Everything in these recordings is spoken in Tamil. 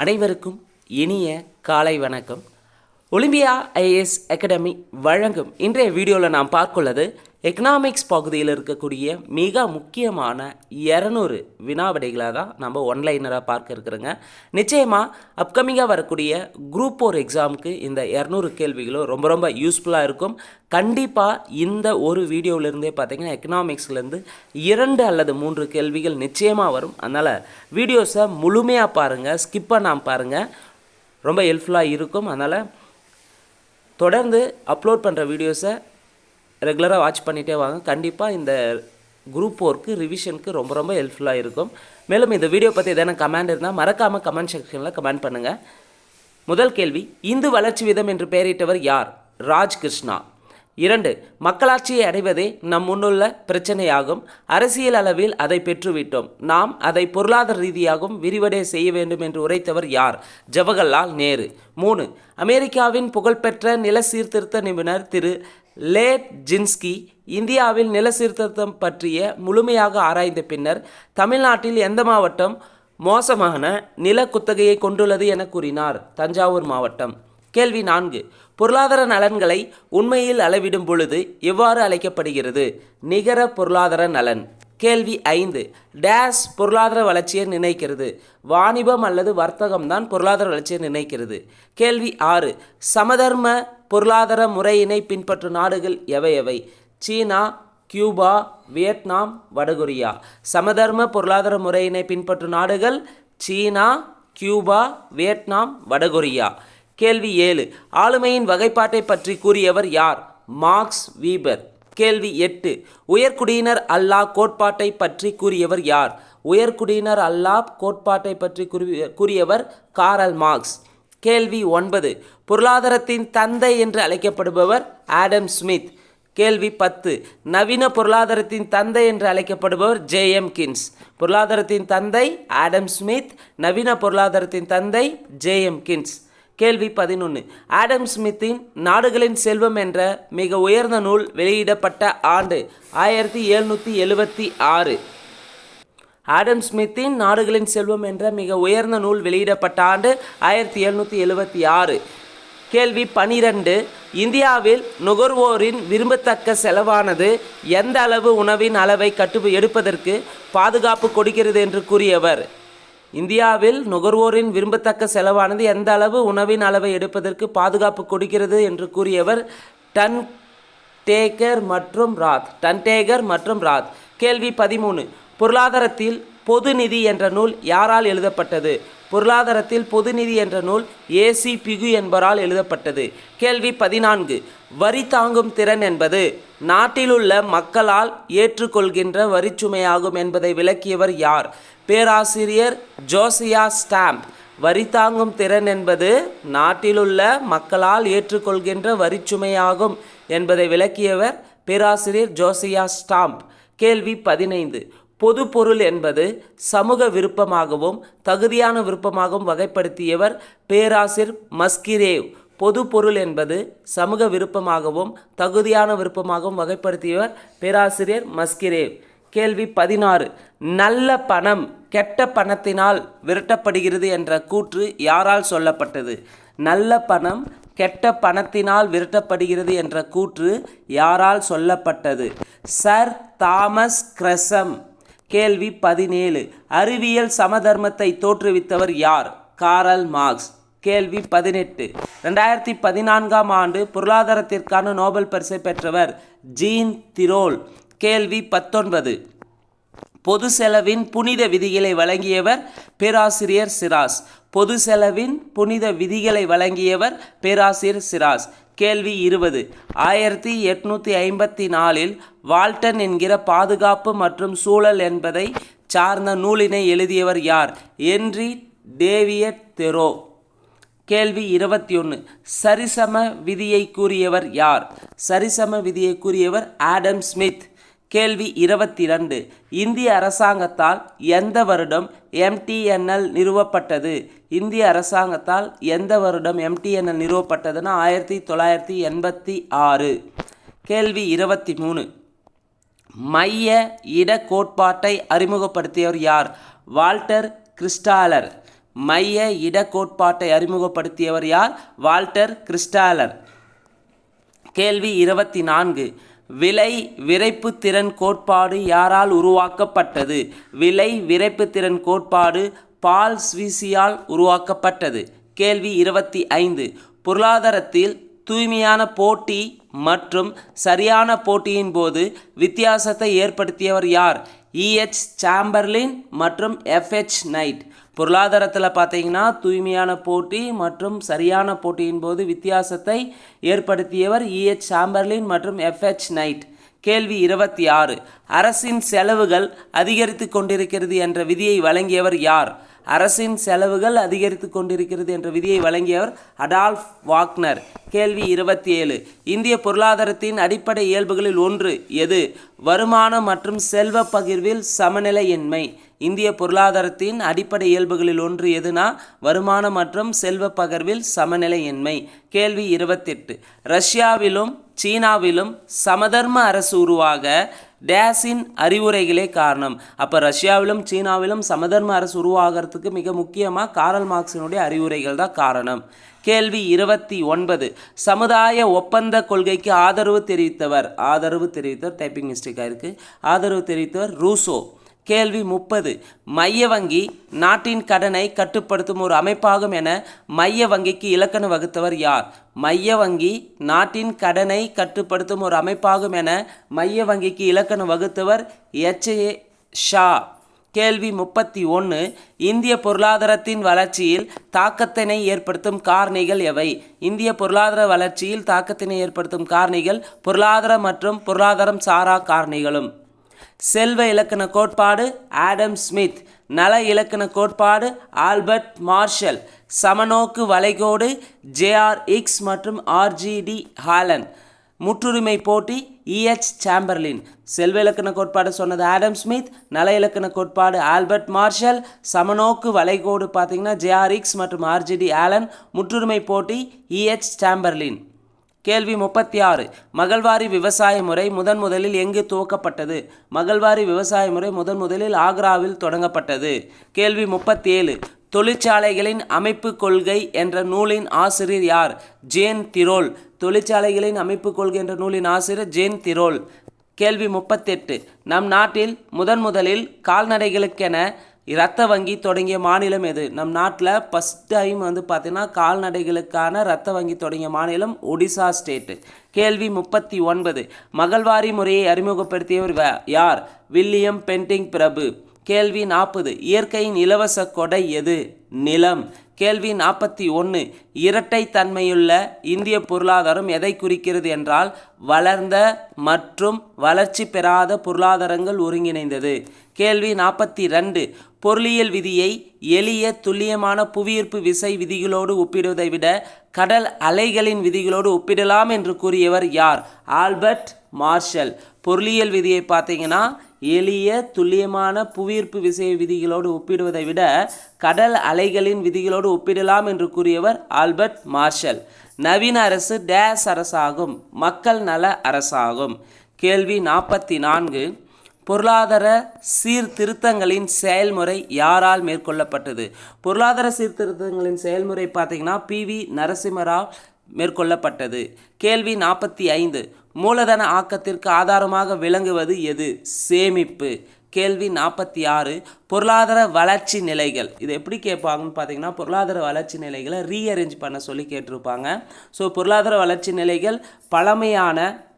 அனைவருக்கும் இனிய காலை வணக்கம். ஒலிம்பியா ஐஏஎஸ் அகாடமி வழங்கும் இன்றைய வீடியோவில் நாம் பார்க்குள்ளது எக்கனாமிக்ஸ் பகுதியில் இருக்கக்கூடிய மிக முக்கியமான 200 வினாவிடைகளாக தான் நம்ம ஒன்லைனராக பார்க்க இருக்கிறோங்க. நிச்சயமாக அப்கமிங்காக வரக்கூடிய குரூப் 4 எக்ஸாமுக்கு இந்த 200 கேள்விகளும் ரொம்ப யூஸ்ஃபுல்லாக இருக்கும். கண்டிப்பாக இந்த ஒரு வீடியோவிலேருந்தே பார்த்திங்கன்னா எக்கனாமிக்ஸ்லேருந்து 2 அல்லது 3 கேள்விகள் நிச்சயமாக வரும். அதனால் வீடியோஸை முழுமையாக பாருங்கள், ஸ்கிப் பண்ணாமல் பாருங்கள், ரொம்ப ஹெல்ப்ஃபுல்லாக இருக்கும். அதனால் தொடர்ந்து அப்லோட் பண்ணுற வீடியோஸை ரெகுலராக வாட்ச் பண்ணிகிட்டே வாங்க. கண்டிப்பாக இந்த குரூப் 4க்கு ரிவிஷனுக்கு ரொம்ப ஹெல்ப்ஃபுல்லாக இருக்கும். மேலும் இந்த வீடியோ பற்றி எதனா கமெண்ட் இருந்தால் மறக்காமல் கமெண்ட் செக்ஷனில் கமெண்ட் பண்ணுங்கள். முதல் கேள்வி, இந்து வளர்ச்சி வீதம் என்று பெயரிட்டவர் யார்? ராஜ் கிருஷ்ணா. 2, மக்களாட்சியை அடைவதே நம் முன்னுள்ள பிரச்சனையாகும். அரசியல் அளவில் அதை பெற்றுவிட்டோம். நாம் அதை பொருளாதார ரீதியாகவும் விரிவடை செய்ய வேண்டும் என்று உரைத்தவர் யார்? ஜவஹர்லால் நேரு. 3, அமெரிக்காவின் புகழ்பெற்ற நில சீர்திருத்த நிபுணர் திரு லேட்ஜின்ஸ்கி இந்தியாவில் நில சீர்திருத்தம் பற்றிய முழுமையாக ஆராய்ந்த பின்னர் தமிழ்நாட்டில் எந்த மாவட்டம் மோசமான நில குத்தகையை கொண்டுள்ளது என கூறினார்? தஞ்சாவூர் மாவட்டம். கேள்வி 4, பொருளாதார நலன்களை உண்மையில் அளவிடும் பொழுது எவ்வாறு அழைக்கப்படுகிறது? நிகர பொருளாதார நலன். கேள்வி 5, டேஸ் பொருளாதார வளர்ச்சியை நிர்ணயிக்கிறது? வாணிபம் அல்லது வர்த்தகம் தான் பொருளாதார வளர்ச்சியை நிர்ணயிக்கிறது. கேள்வி 6, சமதர்ம பொருளாதார முறையினை பின்பற்றும் நாடுகள் எவை? சீனா, கியூபா, வியட்நாம், வடகொரியா. சமதர்ம பொருளாதார முறையினை பின்பற்றும் நாடுகள் சீனா, கியூபா, வியட்நாம், வடகொரியா. கேள்வி 7, ஆளுமையின் வகைப்பாட்டை பற்றி கூறியவர் யார்? மார்க்ஸ் வீபர். கேள்வி 8, உயர்குடியினர் அல்லா கோட்பாட்டை பற்றி கூறியவர் யார்? உயர்குடியினர் அல்லா கோட்பாட்டை பற்றி கூறியவர் காரல் மார்க்ஸ். கேள்வி 9, பொருளாதாரத்தின் தந்தை என்று அழைக்கப்படுபவர் ஆடம் ஸ்மித். கேள்வி 10, நவீன பொருளாதாரத்தின் தந்தை என்று அழைக்கப்படுபவர் ஜேஎம் கின்ஸ். பொருளாதாரத்தின் தந்தை ஆடம் ஸ்மித், நவீன பொருளாதாரத்தின் தந்தை ஜேஎம் கின்ஸ். கேள்வி 11, ஆடம் ஸ்மித்தின் நாடுகளின் செல்வம் என்ற மிக உயர்ந்த நூல் வெளியிடப்பட்ட ஆண்டு? 1776. ஆடம் ஸ்மித்தின் நாடுகளின் செல்வம் என்ற மிக உயர்ந்த நூல் வெளியிடப்பட்ட ஆண்டு 1776. கேள்வி 12, இந்தியாவில் நுகர்வோரின் விரும்பத்தக்க செலவானது எந்த அளவு உணவின் அளவை எடுப்பதற்கு பாதுகாப்பு கொடுக்கிறது என்று கூறியவர்? இந்தியாவில் நுகர்வோரின் விரும்பத்தக்க செலவானது எந்த அளவு உணவின் அளவை எடுப்பதற்கு பாதுகாப்பு கொடுக்கிறது என்று கூறியவர் டன்டேகர் மற்றும் ராத். கேள்வி 13, பொருளாதாரத்தில் பொது நிதி என்ற நூல் யாரால் எழுதப்பட்டது? பொருளாதாரத்தில் பொது நிதி என்ற நூல் ஏசி பிகு என்பவரால் எழுதப்பட்டது. கேள்வி 14, வரி தாங்கும் திறன் என்பது நாட்டிலுள்ள மக்களால் ஏற்றுக்கொள்கின்ற வரிச்சுமையாகும் என்பதை விளக்கியவர் யார்? பேராசிரியர் ஜோசியா ஸ்டாம்ப். வரி தாங்கும் திறன் என்பது நாட்டிலுள்ள மக்களால் ஏற்றுக்கொள்கின்ற வரிச்சுமையாகும் என்பதை விளக்கியவர் பேராசிரியர் ஜோசியா ஸ்டாம்ப். கேள்வி 15, பொது பொருள் என்பது சமூக விருப்பமாகவும் தகுதியான விருப்பமாகவும் வகைப்படுத்தியவர் பேராசிரியர் மஸ்கிரேவ். பொது பொருள் என்பது சமூக விருப்பமாகவும் தகுதியான விருப்பமாகவும் வகைப்படுத்தியவர் பேராசிரியர் மஸ்கிரேவ். கேள்வி 16, நல்ல பணம் கெட்ட பணத்தினால் விரட்டப்படுகிறது என்ற கூற்று யாரால் சொல்லப்பட்டது? நல்ல பணம் கெட்ட பணத்தினால் விரட்டப்படுகிறது என்ற கூற்று யாரால் சொல்லப்பட்டது? Sir Thomas Gresham. கேள்வி 17, அறிவியல் சமதர்மத்தை தோற்றுவித்தவர் யார்? Karl Marx. கேள்வி 18, 2014ஆம் ஆண்டு பொருளாதாரத்திற்கான நோபல் பரிசை பெற்றவர் ஜீன் திரோல். கேள்வி 19, பொது செலவின் புனித விதிகளை வழங்கியவர் பேராசிரியர் சிராஸ். பொது செலவின் புனித விதிகளை வழங்கியவர் பேராசிரியர் சிராஸ். கேள்வி 20, 1854இல் வால்டன் என்கிற பாதுகாப்பு மற்றும் சூழல் என்பதை சார்ந்த நூலினை எழுதியவர் யார்? Henry David Thoreau. கேள்வி 21, சரிசம விதியை கூறியவர் யார்? சரிசம விதியை கூறியவர் ஆடம் ஸ்மித். கேள்வி 22, இந்திய அரசாங்கத்தால் எந்த வருடம் எம்டிஎன்எல் நிறுவப்பட்டது? இந்திய அரசாங்கத்தால் எந்த வருடம் எம்டிஎன்எல் நிறுவப்பட்டதுன்னா 1986. கேள்வி 23, மைய இட கோட்பாட்டை அறிமுகப்படுத்தியவர் யார்? வால்டர் கிறிஸ்டாலர். மைய இட கோட்பாட்டை அறிமுகப்படுத்தியவர் யார்? வால்டர் கிறிஸ்டாலர். கேள்வி 24. விலை விறைப்பு திறன் கோட்பாடு யாரால் உருவாக்கப்பட்டது? விலை விறைப்பு திறன் கோட்பாடு பால் ஸ்வீசியால் உருவாக்கப்பட்டது. கேள்வி 25. பொருளாதாரத்தில் தூய்மையான போட்டி மற்றும் சரியான போட்டியின் போது வித்தியாசத்தை ஏற்படுத்தியவர் யார்? இஎச் சாம்பர்லின் மற்றும் எஃப்எச் நைட். பொருளாதாரத்தில் பார்த்தீங்கன்னா தூய்மையான போட்டி மற்றும் சரியான போட்டியின் போது வித்தியாசத்தை ஏற்படுத்தியவர் இஎச் சாம்பர்லின் மற்றும் எஃப்எச் நைட். கேள்வி 26. அரசின் செலவுகள் அதிகரித்து கொண்டிருக்கிறது என்ற விதியை வழங்கியவர் யார்? அரசின் செலவுகள் அதிகரித்து கொண்டிருக்கிறது என்ற விதியை வழங்கியவர் அடால்ஃப் வாக்னர். கேள்வி 27. இந்திய பொருளாதாரத்தின் அடிப்படை இயல்புகளில் ஒன்று எது? வருமானம் மற்றும் செல்வ பகிர்வில் சமநிலையின்மை. இந்திய பொருளாதாரத்தின் அடிப்படை இயல்புகளில் ஒன்று எதுனா வருமானம் மற்றும் செல்வ பகிர்வில் சமநிலையின்மை. கேள்வி 28. ரஷ்யாவிலும் சீனாவிலும் சமதர்ம அரசு உருவாக டேஸின் அறிவுரைகளே காரணம். அப்போ ரஷ்யாவிலும் சீனாவிலும் சமதர்ம அரசு உருவாகிறதுக்கு மிக முக்கியமாக காரல் மார்க்ஸினுடைய அறிவுரைகள் தான் காரணம். கேள்வி 29. சமுதாய ஒப்பந்த கொள்கைக்கு ஆதரவு தெரிவித்தவர் டைப்பிங் மிஸ்டேக்காக இருக்குது. ஆதரவு தெரிவித்தவர் ரூசோ. கேள்வி 30. மைய வங்கி நாட்டின் கடனை கட்டுப்படுத்தும் ஒரு அமைப்பாகும் என மைய வங்கிக்கு இலக்கணம் வகுத்தவர் யார்? மைய வங்கி நாட்டின் கடனை கட்டுப்படுத்தும் ஒரு அமைப்பாகும் என மைய வங்கிக்கு இலக்கணம் வகுத்தவர் எச்.ஏ. ஷா. கேள்வி 31. இந்திய பொருளாதாரத்தின் வளர்ச்சியில் தாக்கத்தினை ஏற்படுத்தும் காரணிகள் எவை? இந்திய பொருளாதார வளர்ச்சியில் தாக்கத்தினை ஏற்படுத்தும் காரணிகள் பொருளாதார மற்றும் பொருளாதாரம் சாரா காரணிகளும். செல்வ இலக்கண கோட்பாடு ஆடம் ஸ்மித். நல இலக்கண கோட்பாடு ஆல்பர்ட் மார்ஷல். சமநோக்கு வளைகோடு ஜே.ஆர். இக்ஸ் மற்றும் ஆர்.ஜி.டி. ஹாலன். முற்றுரிமை போட்டி இஎச் சாம்பர்லின். செல்வ இலக்கண கோட்பாடு சொன்னது ஆடம் ஸ்மித். நல இலக்கண கோட்பாடு ஆல்பர்ட் மார்ஷல். சமநோக்கு வளைகோடு பார்த்தீங்கன்னா ஜே.ஆர். இக்ஸ் மற்றும் ஆர்.ஜி.டி. ஹாலன். முற்றுரிமை போட்டி இஎச் சாம்பர்லின். கேள்வி 36. மகள்வாரி விவசாய முறை முதலில் எங்கு துவக்கப்பட்டது? மகள்வாரி விவசாய முறை முதலில் ஆக்ராவில் தொடங்கப்பட்டது. கேள்வி 37. தொழிற்சாலைகளின் அமைப்பு கொள்கை என்ற நூலின் ஆசிரியர் யார்? ஜேன் திரோல். தொழிற்சாலைகளின் அமைப்பு கொள்கை என்ற நூலின் ஆசிரியர் ஜேன் திரோல். கேள்வி 38. நம் நாட்டில் முதலில் கால்நடைகளுக்கென இரத்த வங்கி தொடங்கிய மாநிலம் எது? நம் நாட்டில் ஃபஸ்ட் டைம் பார்த்தீங்கன்னா கால்நடைகளுக்கான இரத்த வங்கி தொடங்கிய மாநிலம் ஒடிசா ஸ்டேட்டு. கேள்வி 39. மகள்வாரி முறையை அறிமுகப்படுத்தியவர் யார்? வில்லியம் பென்டிங் பிரபு. கேள்வி 40. இயற்கையின் இலவச கொடை எது? நிலம். கேள்வி 41. இரட்டை தன்மையுள்ள இந்திய பொருளாதாரம் எதை குறிக்கிறது என்றால் வளர்ந்த மற்றும் வளர்ச்சி பெறாத பொருளாதாரங்கள் ஒருங்கிணைந்தது. கேள்வி 42. பொருளியல் விதியை எளிய துல்லியமான புவியீர்ப்பு விசை விதிகளோடு ஒப்பிடுவதை விட கடல் அலைகளின் விதிகளோடு ஒப்பிடலாம் என்று கூறியவர் யார்? Albert Marshall. பொருளியல் விதியை பார்த்தீங்கன்னா எளிய துல்லியமான புவியீர்ப்பு விசை விதிகளோடு ஒப்பிடுவதை விட கடல் அலைகளின் விதிகளோடு ஒப்பிடலாம் என்று கூறியவர் ஆல்பர்ட் மார்ஷல். நவீன அரசு டேஸ் அரசாகும்? மக்கள் நல அரசாகும். கேள்வி 44. பொருளாதார சீர்திருத்தங்களின் செயல்முறை யாரால் மேற்கொள்ளப்பட்டது? பொருளாதார சீர்திருத்தங்களின் செயல்முறை பார்த்தீங்கன்னா பி.வி. நரசிம்மராவ் மேற்கொள்ளப்பட்டது. கேள்வி 45. மூலதன ஆக்கத்திற்கு ஆதாரமாக விளங்குவது எது? சேமிப்பு. கேள்வி 46. பொருளாதார வளர்ச்சி நிலைகள். இது எப்படி கேட்பாங்கன்னு பார்த்தீங்கன்னா பொருளாதார வளர்ச்சி நிலைகளை ரீஅரேஞ்ச் பண்ண சொல்லி கேட்டிருப்பாங்க. ஸோ பொருளாதார வளர்ச்சி நிலைகள்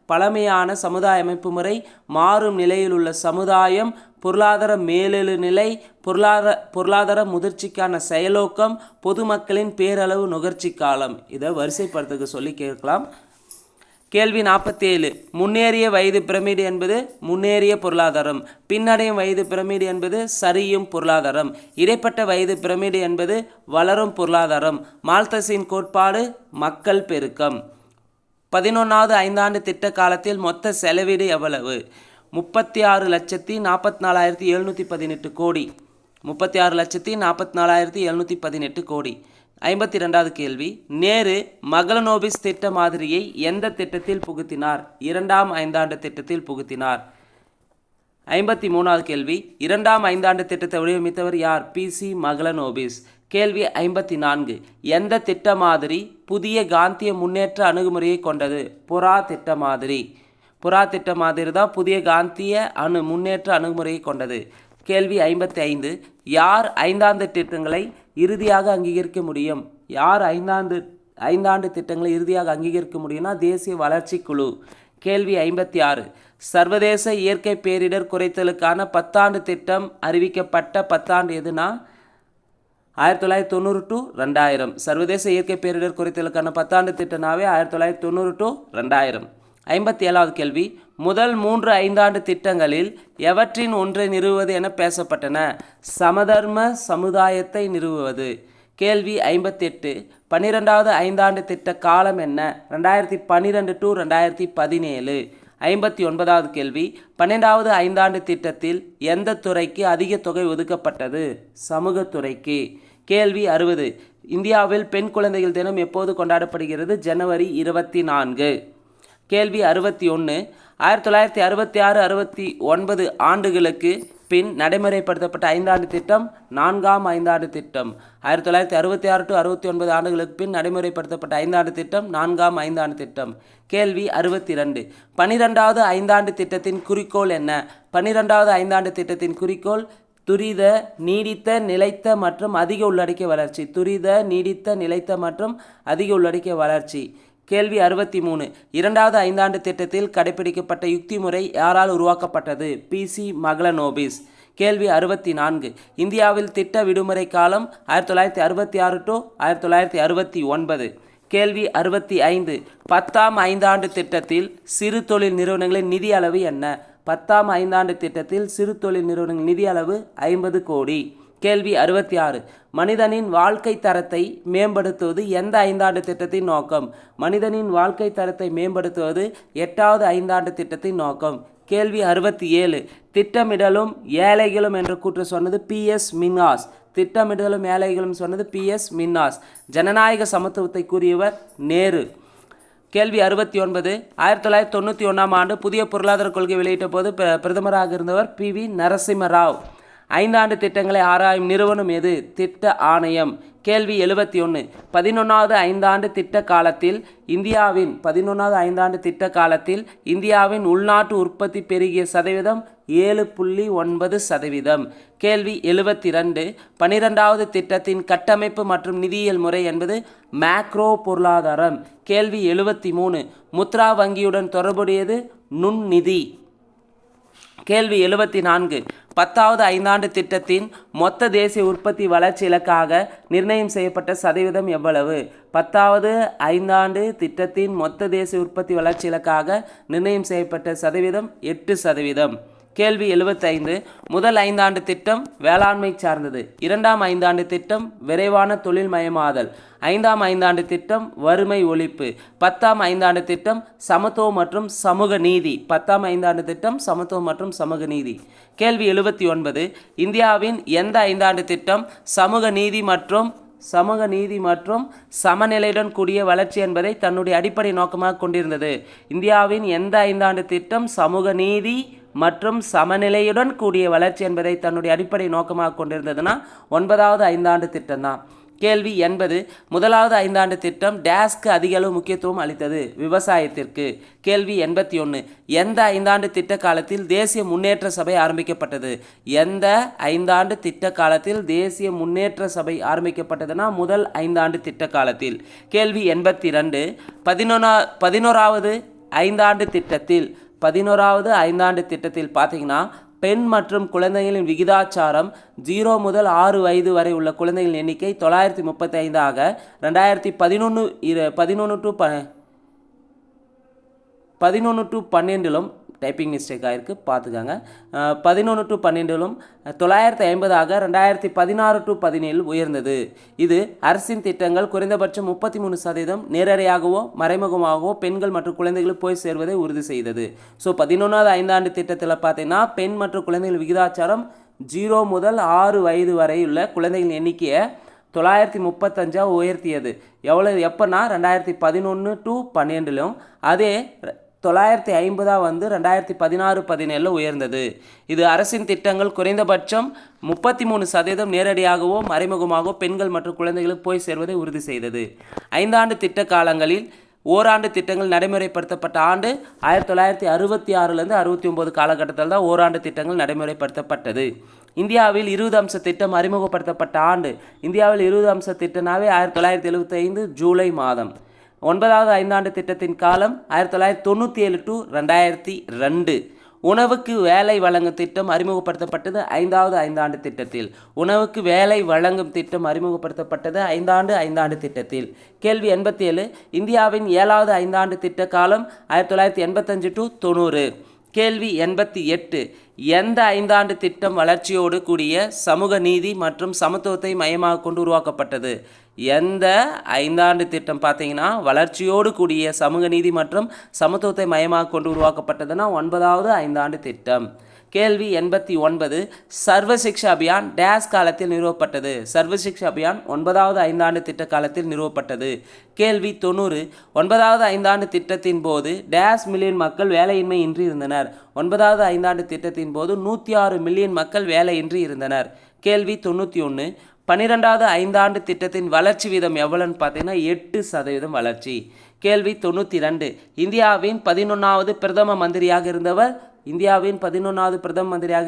பழமையான சமுதாய அமைப்பு முறை, மாறும் நிலையில் உள்ள சமுதாயம், பொருளாதார மேலெழு நிலை, பொருளாதார முதிர்ச்சிக்கான செயலோக்கம், பொதுமக்களின் பேரளவு நுகர்ச்சி காலம். இதை வரிசைப்படுத்துக்கு சொல்லி கேட்கலாம். கேள்வி 47. முன்னேறிய வயது பிரமிடு என்பது முன்னேறிய பொருளாதாரம். பின்னடையும் வயது பிரமிடு என்பது சரியும் பொருளாதாரம். இடைப்பட்ட வயது பிரமிடு என்பது வளரும் பொருளாதாரம். மால்தஸின் கோட்பாடு மக்கள் பெருக்கம். 11வது ஐந்தாண்டு திட்ட காலத்தில் மொத்த செலவீடு எவ்வளவு? 36,44,718 கோடி. 36,44,718 கோடி. 52வது கேள்வி. நேரு மகளனோபிஸ் திட்ட மாதிரியை எந்த திட்டத்தில் புகுத்தினார்? 2ஆம் ஐந்தாண்டு திட்டத்தில் புகுத்தினார். 53வது கேள்வி, இரண்டாம் ஐந்தாண்டு திட்டத்தை வடிவமைத்தவர் யார்? பிசி மகளனோபிஸ். கேள்வி 54, எந்த திட்ட மாதிரி புதிய காந்திய முன்னேற்ற அணுகுமுறையை கொண்டது? புறா திட்ட மாதிரி. புறா திட்ட மாதிரி தான் புதிய காந்திய முன்னேற்ற அணுகுமுறையை கொண்டது. கேள்வி 55, யார் ஐந்தாண்டு திட்டங்களை இறுதியாக அங்கீகரிக்க முடியும்? யார் ஐந்தாண்டு திட்டங்களை இறுதியாக அங்கீகரிக்க முடியும்னா தேசிய வளர்ச்சி குழு. கேள்வி 56, சர்வதேச இயற்கை பேரிடர் குறைத்தலுக்கான 10 திட்டம் அறிவிக்கப்பட்ட 10 எதுனா 1990 to 2000. சர்வதேச இயற்கை பேரிடர் குறைத்தலுக்கான 10 திட்டம்னாவே 1990 to 2000. 57வது கேள்வி, முதல் 3 ஐந்தாண்டு திட்டங்களில் எவற்றின் ஒன்றை நிறுவுவது என பேசப்பட்டன? சமதர்ம சமுதாயத்தை நிறுவுவது. கேள்வி 58, 12வது ஐந்தாண்டு திட்ட காலம் என்ன? 2012 to 2017. 59வது கேள்வி, 12வது ஐந்தாண்டு திட்டத்தில் எந்த துறைக்கு அதிக தொகை ஒதுக்கப்பட்டது? சமூகத்துறைக்கு. கேள்வி 60, இந்தியாவில் பெண் குழந்தைகள் தினம் எப்போது கொண்டாடப்படுகிறது? ஜனவரி 24. கேள்வி 61, 1966-69 ஆண்டுகளுக்கு பின் நடைமுறைப்படுத்தப்பட்ட ஐந்தாண்டு திட்டம் 4ஆம் ஐந்தாண்டு திட்டம். 1966 to 69 ஆண்டுகளுக்கு பின் நடைமுறைப்படுத்தப்பட்ட ஐந்தாண்டு திட்டம் 4ஆம் ஐந்தாண்டு திட்டம். கேள்வி 62, 12வது ஐந்தாண்டு திட்டத்தின் குறிக்கோள் என்ன? 12வது ஐந்தாண்டு திட்டத்தின் குறிக்கோள் துரித, நீடித்த, நிலைத்த மற்றும் அதிக உள்ளடக்கிய வளர்ச்சி. துரித, நீடித்த, நிலைத்த மற்றும் அதிக உள்ளடக்கிய வளர்ச்சி. கேள்வி 63, இரண்டாவது ஐந்தாண்டு திட்டத்தில் கடைபிடிக்கப்பட்ட யுக்தி முறை யாரால் உருவாக்கப்பட்டது? பிசி மகளனோபிஸ். கேள்வி 64, இந்தியாவில் திட்ட விடுமுறை காலம் 1966 to 1969. கேள்வி 65, 10ஆம் ஐந்தாண்டு திட்டத்தில் சிறு தொழில் நிறுவனங்களின் நிதி அளவு என்ன? 10ஆம் ஐந்தாண்டு திட்டத்தில் சிறு தொழில் நிறுவனங்களின் நிதி அளவு 50 கோடி. கேள்வி 66, மனிதனின் வாழ்க்கை தரத்தை மேம்படுத்துவது எந்த ஐந்தாண்டு திட்டத்தின் நோக்கம்? மனிதனின் வாழ்க்கை தரத்தை மேம்படுத்துவது 8வது ஐந்தாண்டு திட்டத்தின் நோக்கம். கேள்வி 67, திட்டமிடலும் ஏழைகளும் என்ற கூற்று சொன்னது PS மின்னாஸ். திட்டமிடலும் ஏழைகளும் சொன்னது PS மின்னாஸ். ஜனநாயக சமத்துவத்தை கூறியவர் நேரு. கேள்வி 69, 1991ஆம் ஆண்டு புதிய பொருளாதார கொள்கை வெளியிட்ட போது பிரதமராக இருந்தவர் PV நரசிம்மராவ். ஐந்தாண்டு திட்டங்களை ஆராயும் நிறுவனம் எது? திட்ட ஆணையம். கேள்வி 71, 11வது ஐந்தாண்டு திட்ட காலத்தில் இந்தியாவின் உள்நாட்டு உற்பத்தி பெருகிய சதவீதம் 7.9%. கேள்வி 72, 12வது திட்டத்தின் கட்டமைப்பு மற்றும் நிதியியல் முறை என்பது மேக்ரோ பொருளாதாரம். கேள்வி 73, முத்ரா வங்கியுடன் தொடர்புடையது நுண்நிதி. கேள்வி 74, 10வது ஐந்தாண்டு திட்டத்தின் மொத்த தேசிய உற்பத்தி வளர்ச்சி இலக்காக நிர்ணயம் செய்யப்பட்ட சதவீதம் எவ்வளவு? 10வது ஐந்தாண்டு திட்டத்தின் மொத்த தேசிய உற்பத்தி வளர்ச்சி இலக்காக நிர்ணயம் செய்யப்பட்ட சதவீதம் 8%. கேள்வி 75, முதல் ஐந்தாண்டு திட்டம் வேளாண்மை சார்ந்தது. இரண்டாம் ஐந்தாண்டு திட்டம் விரைவான தொழில் மயமாதல். 5ஆம் ஐந்தாண்டு திட்டம் வறுமை ஒழிப்பு. 10ஆம் ஐந்தாண்டு திட்டம் சமத்துவம் மற்றும் சமூக நீதி. 10ஆம் ஐந்தாண்டு திட்டம் சமத்துவம் மற்றும் சமூக நீதி. கேள்வி 79, இந்தியாவின் எந்த ஐந்தாண்டு திட்டம் சமூக நீதி மற்றும் சமநிலையுடன் கூடிய வளர்ச்சி என்பதை தன்னுடைய அடிப்படை நோக்கமாக கொண்டிருந்தது? இந்தியாவின் எந்த ஐந்தாண்டு திட்டம் சமூக நீதி மற்றும் சமநிலையுடன் கூடிய வளர்ச்சி என்பதை தன்னுடைய அடிப்படை நோக்கமாக கொண்டிருந்ததுன்னா 9வது ஐந்தாண்டு திட்டம் தான். கேள்வி 80, முதலாவது ஐந்தாண்டு திட்டம் டேஸ்க்கு அதிக அளவு முக்கியத்துவம் அளித்தது? விவசாயத்திற்கு. கேள்வி 81, எந்த ஐந்தாண்டு திட்ட காலத்தில் தேசிய முன்னேற்ற சபை ஆரம்பிக்கப்பட்டது? எந்த ஐந்தாண்டு திட்ட காலத்தில் தேசிய முன்னேற்ற சபை ஆரம்பிக்கப்பட்டதுன்னா முதல் ஐந்தாண்டு திட்ட காலத்தில். கேள்வி 82, 11வது ஐந்தாண்டு திட்டத்தில் பார்த்தீங்கன்னா பெண் மற்றும் குழந்தைகளின் விகிதாச்சாரம் 0 முதல் 6 வயது வரை உள்ள குழந்தைகளின் எண்ணிக்கை 935ஆக 2011 to 12 டைப்பிங் மிஸ்டேக் ஆகிருக்கு, பார்த்துக்காங்க. 11 to 12 950ஆக 2016 to 17 உயர்ந்தது. இது அரசின் திட்டங்கள் குறைந்தபட்சம் 33% நேரடியாகவோ மறைமுகமாகவோ பெண்கள் மற்றும் குழந்தைகளுக்கு போய் சேர்வதை உறுதி செய்தது. ஸோ 11வது ஐந்தாண்டு திட்டத்தில் பார்த்தீங்கன்னா பெண் மற்றும் குழந்தைகள் விகிதாச்சாரம் 0 முதல் 6 வயது வரை உள்ள குழந்தைகளின் எண்ணிக்கையை 935 உயர்த்தியது. எப்போனா 2011 to 12. அதே 1950 வந்து 2016-17 உயர்ந்தது. இது அரசின் திட்டங்கள் குறைந்தபட்சம் 33% நேரடியாகவோ மறைமுகமாகவோ பெண்கள் மற்றும் குழந்தைகளுக்கு போய் சேர்வதை உறுதி செய்தது. 5 ஆண்டு திட்ட காலங்களில் ஓராண்டு திட்டங்கள் நடைமுறைப்படுத்தப்பட்ட ஆண்டு 1966லேருந்து 69 காலகட்டத்தில் தான் ஓராண்டு திட்டங்கள் நடைமுறைப்படுத்தப்பட்டது. இந்தியாவில் 20 அம்ச திட்டம் அறிமுகப்படுத்தப்பட்ட ஆண்டு, இந்தியாவில் 20 அம்ச திட்டம்னாவே 1975 ஜூலை மாதம். 9வது ஐந்தாண்டு திட்டத்தின் காலம் 1997 to 2002. உணவுக்கு வேலை வழங்கும் திட்டம் அறிமுகப்படுத்தப்பட்டது 5வது ஐந்தாண்டு திட்டத்தில். உணவுக்கு வேலை வழங்கும் திட்டம் அறிமுகப்படுத்தப்பட்டது ஐந்தாண்டு திட்டத்தில். கேள்வி 87. இந்தியாவின் 7வது ஐந்தாண்டு திட்ட காலம் 1985 to 90. கேள்வி 88. எந்த ஐந்தாண்டு திட்டம் வளர்ச்சியோடு கூடிய சமூக நீதி மற்றும் சமத்துவத்தை மையமாக கொண்டு உருவாக்கப்பட்டது? எந்த ஐந்தாண்டு திட்டம் பார்த்தீங்கன்னா வளர்ச்சியோடு கூடிய சமூக நீதி மற்றும் சமத்துவத்தை மையமாக கொண்டு உருவாக்கப்பட்டதுன்னா 9வது ஐந்தாண்டு திட்டம். கேள்வி 89. சர்வ சிக்ஷா அபியான் டேஸ் காலத்தில் நிறுவப்பட்டது? சர்வ சிக்ஷா அபியான் 9வது ஐந்தாண்டு திட்ட காலத்தில் நிறுவப்பட்டது. கேள்வி 90. 9வது ஐந்தாண்டு திட்டத்தின் போது டேஸ் மில்லியன் மக்கள் வேலையின்மை இன்றி இருந்தனர்? 9வது ஐந்தாண்டு திட்டத்தின் போது 106 மில்லியன் மக்கள் வேலையின்றி இருந்தனர். கேள்வி 91. 12வது ஐந்தாண்டு திட்டத்தின் வளர்ச்சி வீதம் எவ்வளோன்னு பார்த்தீங்கன்னா 8% வளர்ச்சி. கேள்வி 92. இந்தியாவின் 11வது பிரதம மந்திரியாக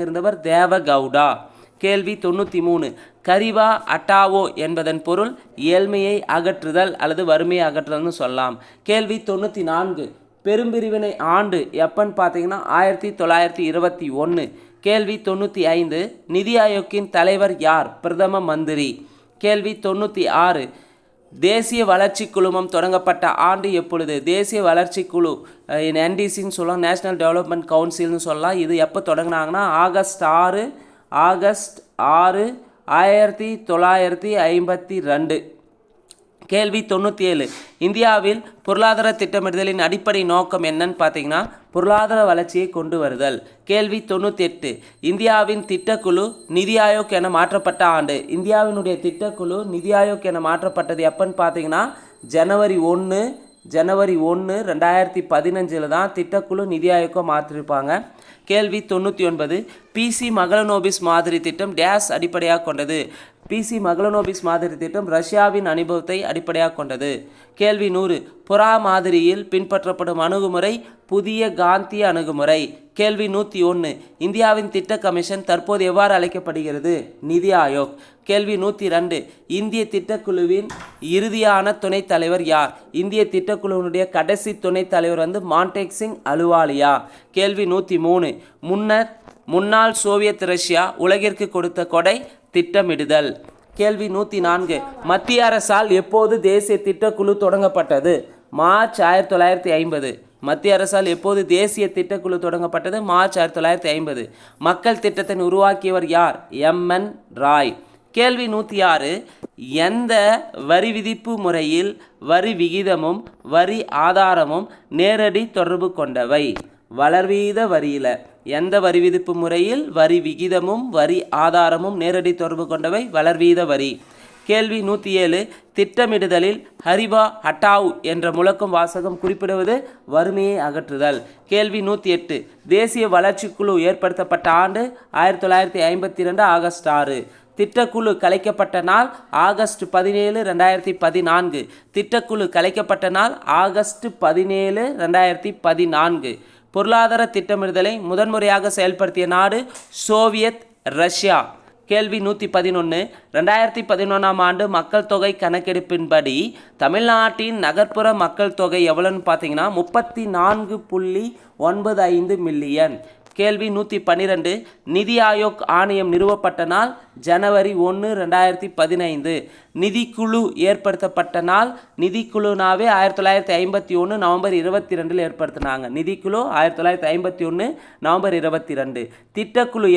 இருந்தவர் தேவகவுடா. கேள்வி 93. கரிவா அட்டாவோ என்பதன் பொருள் ஏழ்மையை அகற்றுதல் அல்லது வறுமையை அகற்றுதல்னு சொல்லலாம். கேள்வி 94. பெரும்பிரிவினை ஆண்டு எப்பன்னு பார்த்தீங்கன்னா 1921. கேள்வி 95. நிதி ஆயோக்கின் தலைவர் யார்? பிரதம மந்திரி. கேள்வி 96. தேசிய வளர்ச்சி குழுமம் தொடங்கப்பட்ட ஆண்டு எப்பொழுது? தேசிய வளர்ச்சி குழு என்டிசின்னு சொல்லலாம், நேஷனல் டெவலப்மெண்ட் கவுன்சில்னு சொல்லலாம். இது எப்போ தொடங்கினாங்கன்னா ஆகஸ்ட் 6 1952. கேள்வி 97. இந்தியாவில் பொருளாதார திட்டமிடுதலின் அடிப்படை நோக்கம் என்னன்னு பார்த்தீங்கன்னா பொருளாதார வளர்ச்சியை கொண்டு வருதல். கேள்வி 98. இந்தியாவின் திட்டக்குழு நிதி ஆயோக் என மாற்றப்பட்ட ஆண்டு? இந்தியாவினுடைய திட்டக்குழு நிதி ஆயோக் என மாற்றப்பட்டது எப்பன்னு பார்த்தீங்கன்னா ஜனவரி 1 2015 தான் திட்டக்குழு நிதி ஆயோக்கை மாற்றிருப்பாங்க. கேள்வி 99. பிசி மகளனோபிஸ் மாதிரி திட்டம் டேஸ் அடிப்படையாக கொண்டது? பிசி மகளனோபிஸ் மாதிரி திட்டம் ரஷ்யாவின் அனுபவத்தை அடிப்படையாக கொண்டது. கேள்வி 100. புறா மாதிரியில் பின்பற்றப்படும் அணுகுமுறை புதிய காந்திய அணுகுமுறை. கேள்வி 101. இந்தியாவின் திட்ட கமிஷன் தற்போது எவ்வாறு அழைக்கப்படுகிறது? நிதி ஆயோக். கேள்வி 102. இந்திய திட்டக்குழுவின் இறுதியான துணைத் தலைவர் யார்? இந்திய திட்டக்குழுவினுடைய கடைசி துணைத் தலைவர் மான்டேக் சிங் அலுவாலியா. கேள்வி 103. முன்னாள் சோவியத் ரஷ்யா உலகிற்கு கொடுத்த கொடை திட்டமிடுதல். கேள்வி 104. மத்திய அரசால் எப்போது தேசிய திட்டக்குழு தொடங்கப்பட்டது? மார்ச் 1950. மத்திய அரசால் எப்போது தேசிய திட்டக்குழு தொடங்கப்பட்டது? மார்ச் 1950. மக்கள் திட்டத்தை உருவாக்கியவர் யார்? MN ராய். கேள்வி 106. எந்த வரி விதிப்பு முறையில் வரி விகிதமும் வரி ஆதாரமும் நேரடி தொடர்பு கொண்டவை? வளர்வீத வரியில் எந்த வரி விதிப்பு முறையில் வரி விகிதமும் வரி ஆதாரமும் நேரடி தொடர்பு கொண்டவை? வளர்வீத வரி. கேள்வி 107. திட்டமிடுதலில் ஹரிபா ஹட்டாவ் என்ற முழக்கம் வாசகம் குறிப்பிடுவது வறுமையை அகற்றுதல். கேள்வி 108. தேசிய வளர்ச்சி குழு ஏற்படுத்தப்பட்ட ஆண்டு 1952 ஆகஸ்ட் 6. திட்டக்குழு கலைக்கப்பட்ட நாள் ஆகஸ்ட் 17 2014. திட்டக்குழு கலைக்கப்பட்ட நாள் ஆகஸ்ட் 17 2014. பொருளாதார திட்டமிடுதலை முதன்முறையாக செயல்படுத்திய நாடு சோவியத் ரஷ்யா. கேள்வி 111. 2011 ஆண்டு மக்கள் தொகை கணக்கெடுப்பின்படி தமிழ்நாட்டின் நகர்ப்புற மக்கள் தொகை எவ்வளோன்னு பார்த்தீங்கன்னா 34.95 மில்லியன். கேள்வி 112. நிதி ஆயோக் ஆணையம் நிறுவப்பட்ட நாள் ஜனவரி 1 2015. நிதிக்குழு ஏற்படுத்தப்பட்ட நாள் நிதிக்குழுனாவே 1951 நவம்பர் 22 ஏற்படுத்தினாங்க. நிதிக்குழு 1951 நவம்பர் 22. திட்டக்குழு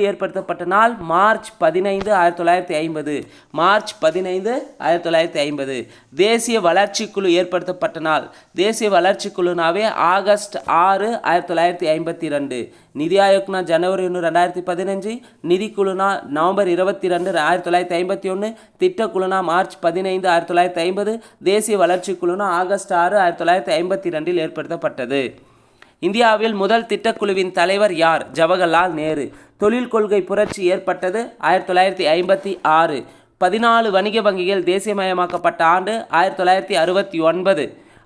ஏற்படுத்தப்பட்ட நாள் மார்ச் 15 1950. மார்ச் 15 1950. தேசிய வளர்ச்சி குழு ஏற்படுத்தப்பட்ட நாள் தேசிய வளர்ச்சி குழுனாவே ஆகஸ்ட் 6 1952. நிதி ஆயோக்னா ஜனவரி 1 2015, நிதிக்குழுனா நவம்பர் 22 1951, திட்டக்குழுனா மார்ச் 15 1950, தேசிய வளர்ச்சி குழுனா ஆகஸ்ட் 6 1952 ஏற்படுத்தப்பட்டது. இந்தியாவில் முதல் திட்டக்குழுவின் தலைவர் யார்? ஜவஹர்லால் நேரு. தொழில் கொள்கை புரட்சி ஏற்பட்டது 1956. 14 வணிக வங்கிகள் தேசியமயமாக்கப்பட்ட ஆண்டு 1969.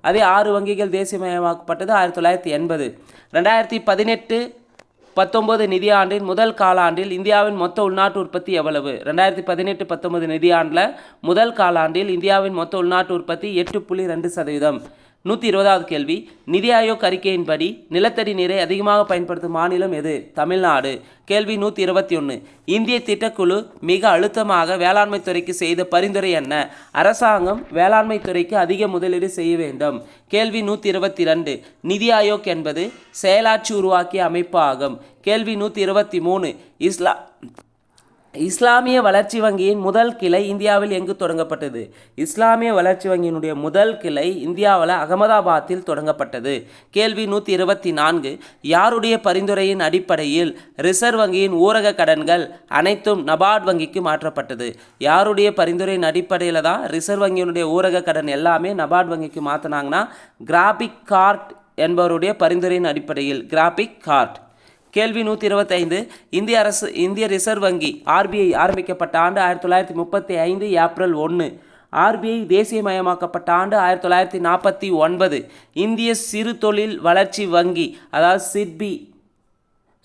அதே 6 வங்கிகள் தேசியமயமாக்கப்பட்டது 1980. 2018-19 நிதியாண்டின் முதல் காலாண்டில் இந்தியாவின் மொத்த உள்நாட்டு உற்பத்தி எவ்வளவு? 2018-19 நிதியாண்டில் முதல் காலாண்டில் இந்தியாவின் மொத்த உள்நாட்டு உற்பத்தி 8.2%. 120வது கேள்வி. நிதி ஆயோக் அறிக்கையின்படி நிலத்தடி நீரை அதிகமாக பயன்படுத்தும் மாநிலம் எது? தமிழ்நாடு. கேள்வி 121. இந்திய திட்டக்குழு மிக அழுத்தமாக வேளாண்மை துறைக்கு செய்த பரிந்துரை என்ன? அரசாங்கம் வேளாண்மை துறைக்கு அதிக முதலீடு செய்ய வேண்டும். கேள்வி 122. நிதி ஆயோக் என்பது செயலாட்சி உருவாக்கிய அமைப்பு ஆகும். கேள்வி 123. இஸ்லாமிய வளர்ச்சி வங்கியின் முதல் கிளை இந்தியாவில் எங்கு தொடங்கப்பட்டது? இஸ்லாமிய வளர்ச்சி வங்கியினுடைய முதல் கிளை இந்தியாவில் அகமதாபாத்தில் தொடங்கப்பட்டது. கேள்வி 124. யாருடைய பரிந்துரையின் அடிப்படையில் ரிசர்வ் வங்கியின் ஊரக கடன்கள் அனைத்தும் நபார்டு வங்கிக்கு மாற்றப்பட்டது? யாருடைய பரிந்துரையின் அடிப்படையில் தான் ரிசர்வ் வங்கியினுடைய ஊரக கடன் எல்லாமே நபார்டு வங்கிக்கு மாற்றினாங்கன்னா கிராபிக் கார்ட் என்பவருடைய பரிந்துரையின் அடிப்படையில். Graphic card. கேள்வி 125. இந்திய ரிசர்வ் வங்கி ஆர்பிஐ ஆரம்பிக்கப்பட்ட ஆண்டு 1935 ஏப்ரல் 1. ஆர்பிஐ தேசியமயமாக்கப்பட்ட ஆண்டு 1949. இந்திய சிறு தொழில் வளர்ச்சி வங்கி அதாவது SIDBI,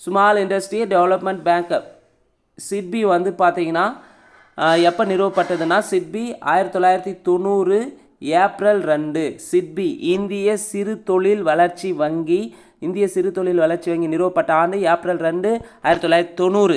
small industry development bank, SIDBI வந்து பார்த்தீங்கன்னா எப்போ நிறுவப்பட்டதுன்னா சிட்பி 1990 ஏப்ரல் 2. சிட்பி இந்திய சிறு தொழில் வளர்ச்சி வங்கி நிறுவப்பட்ட ஆண்டு ஏப்ரல் 2 1990.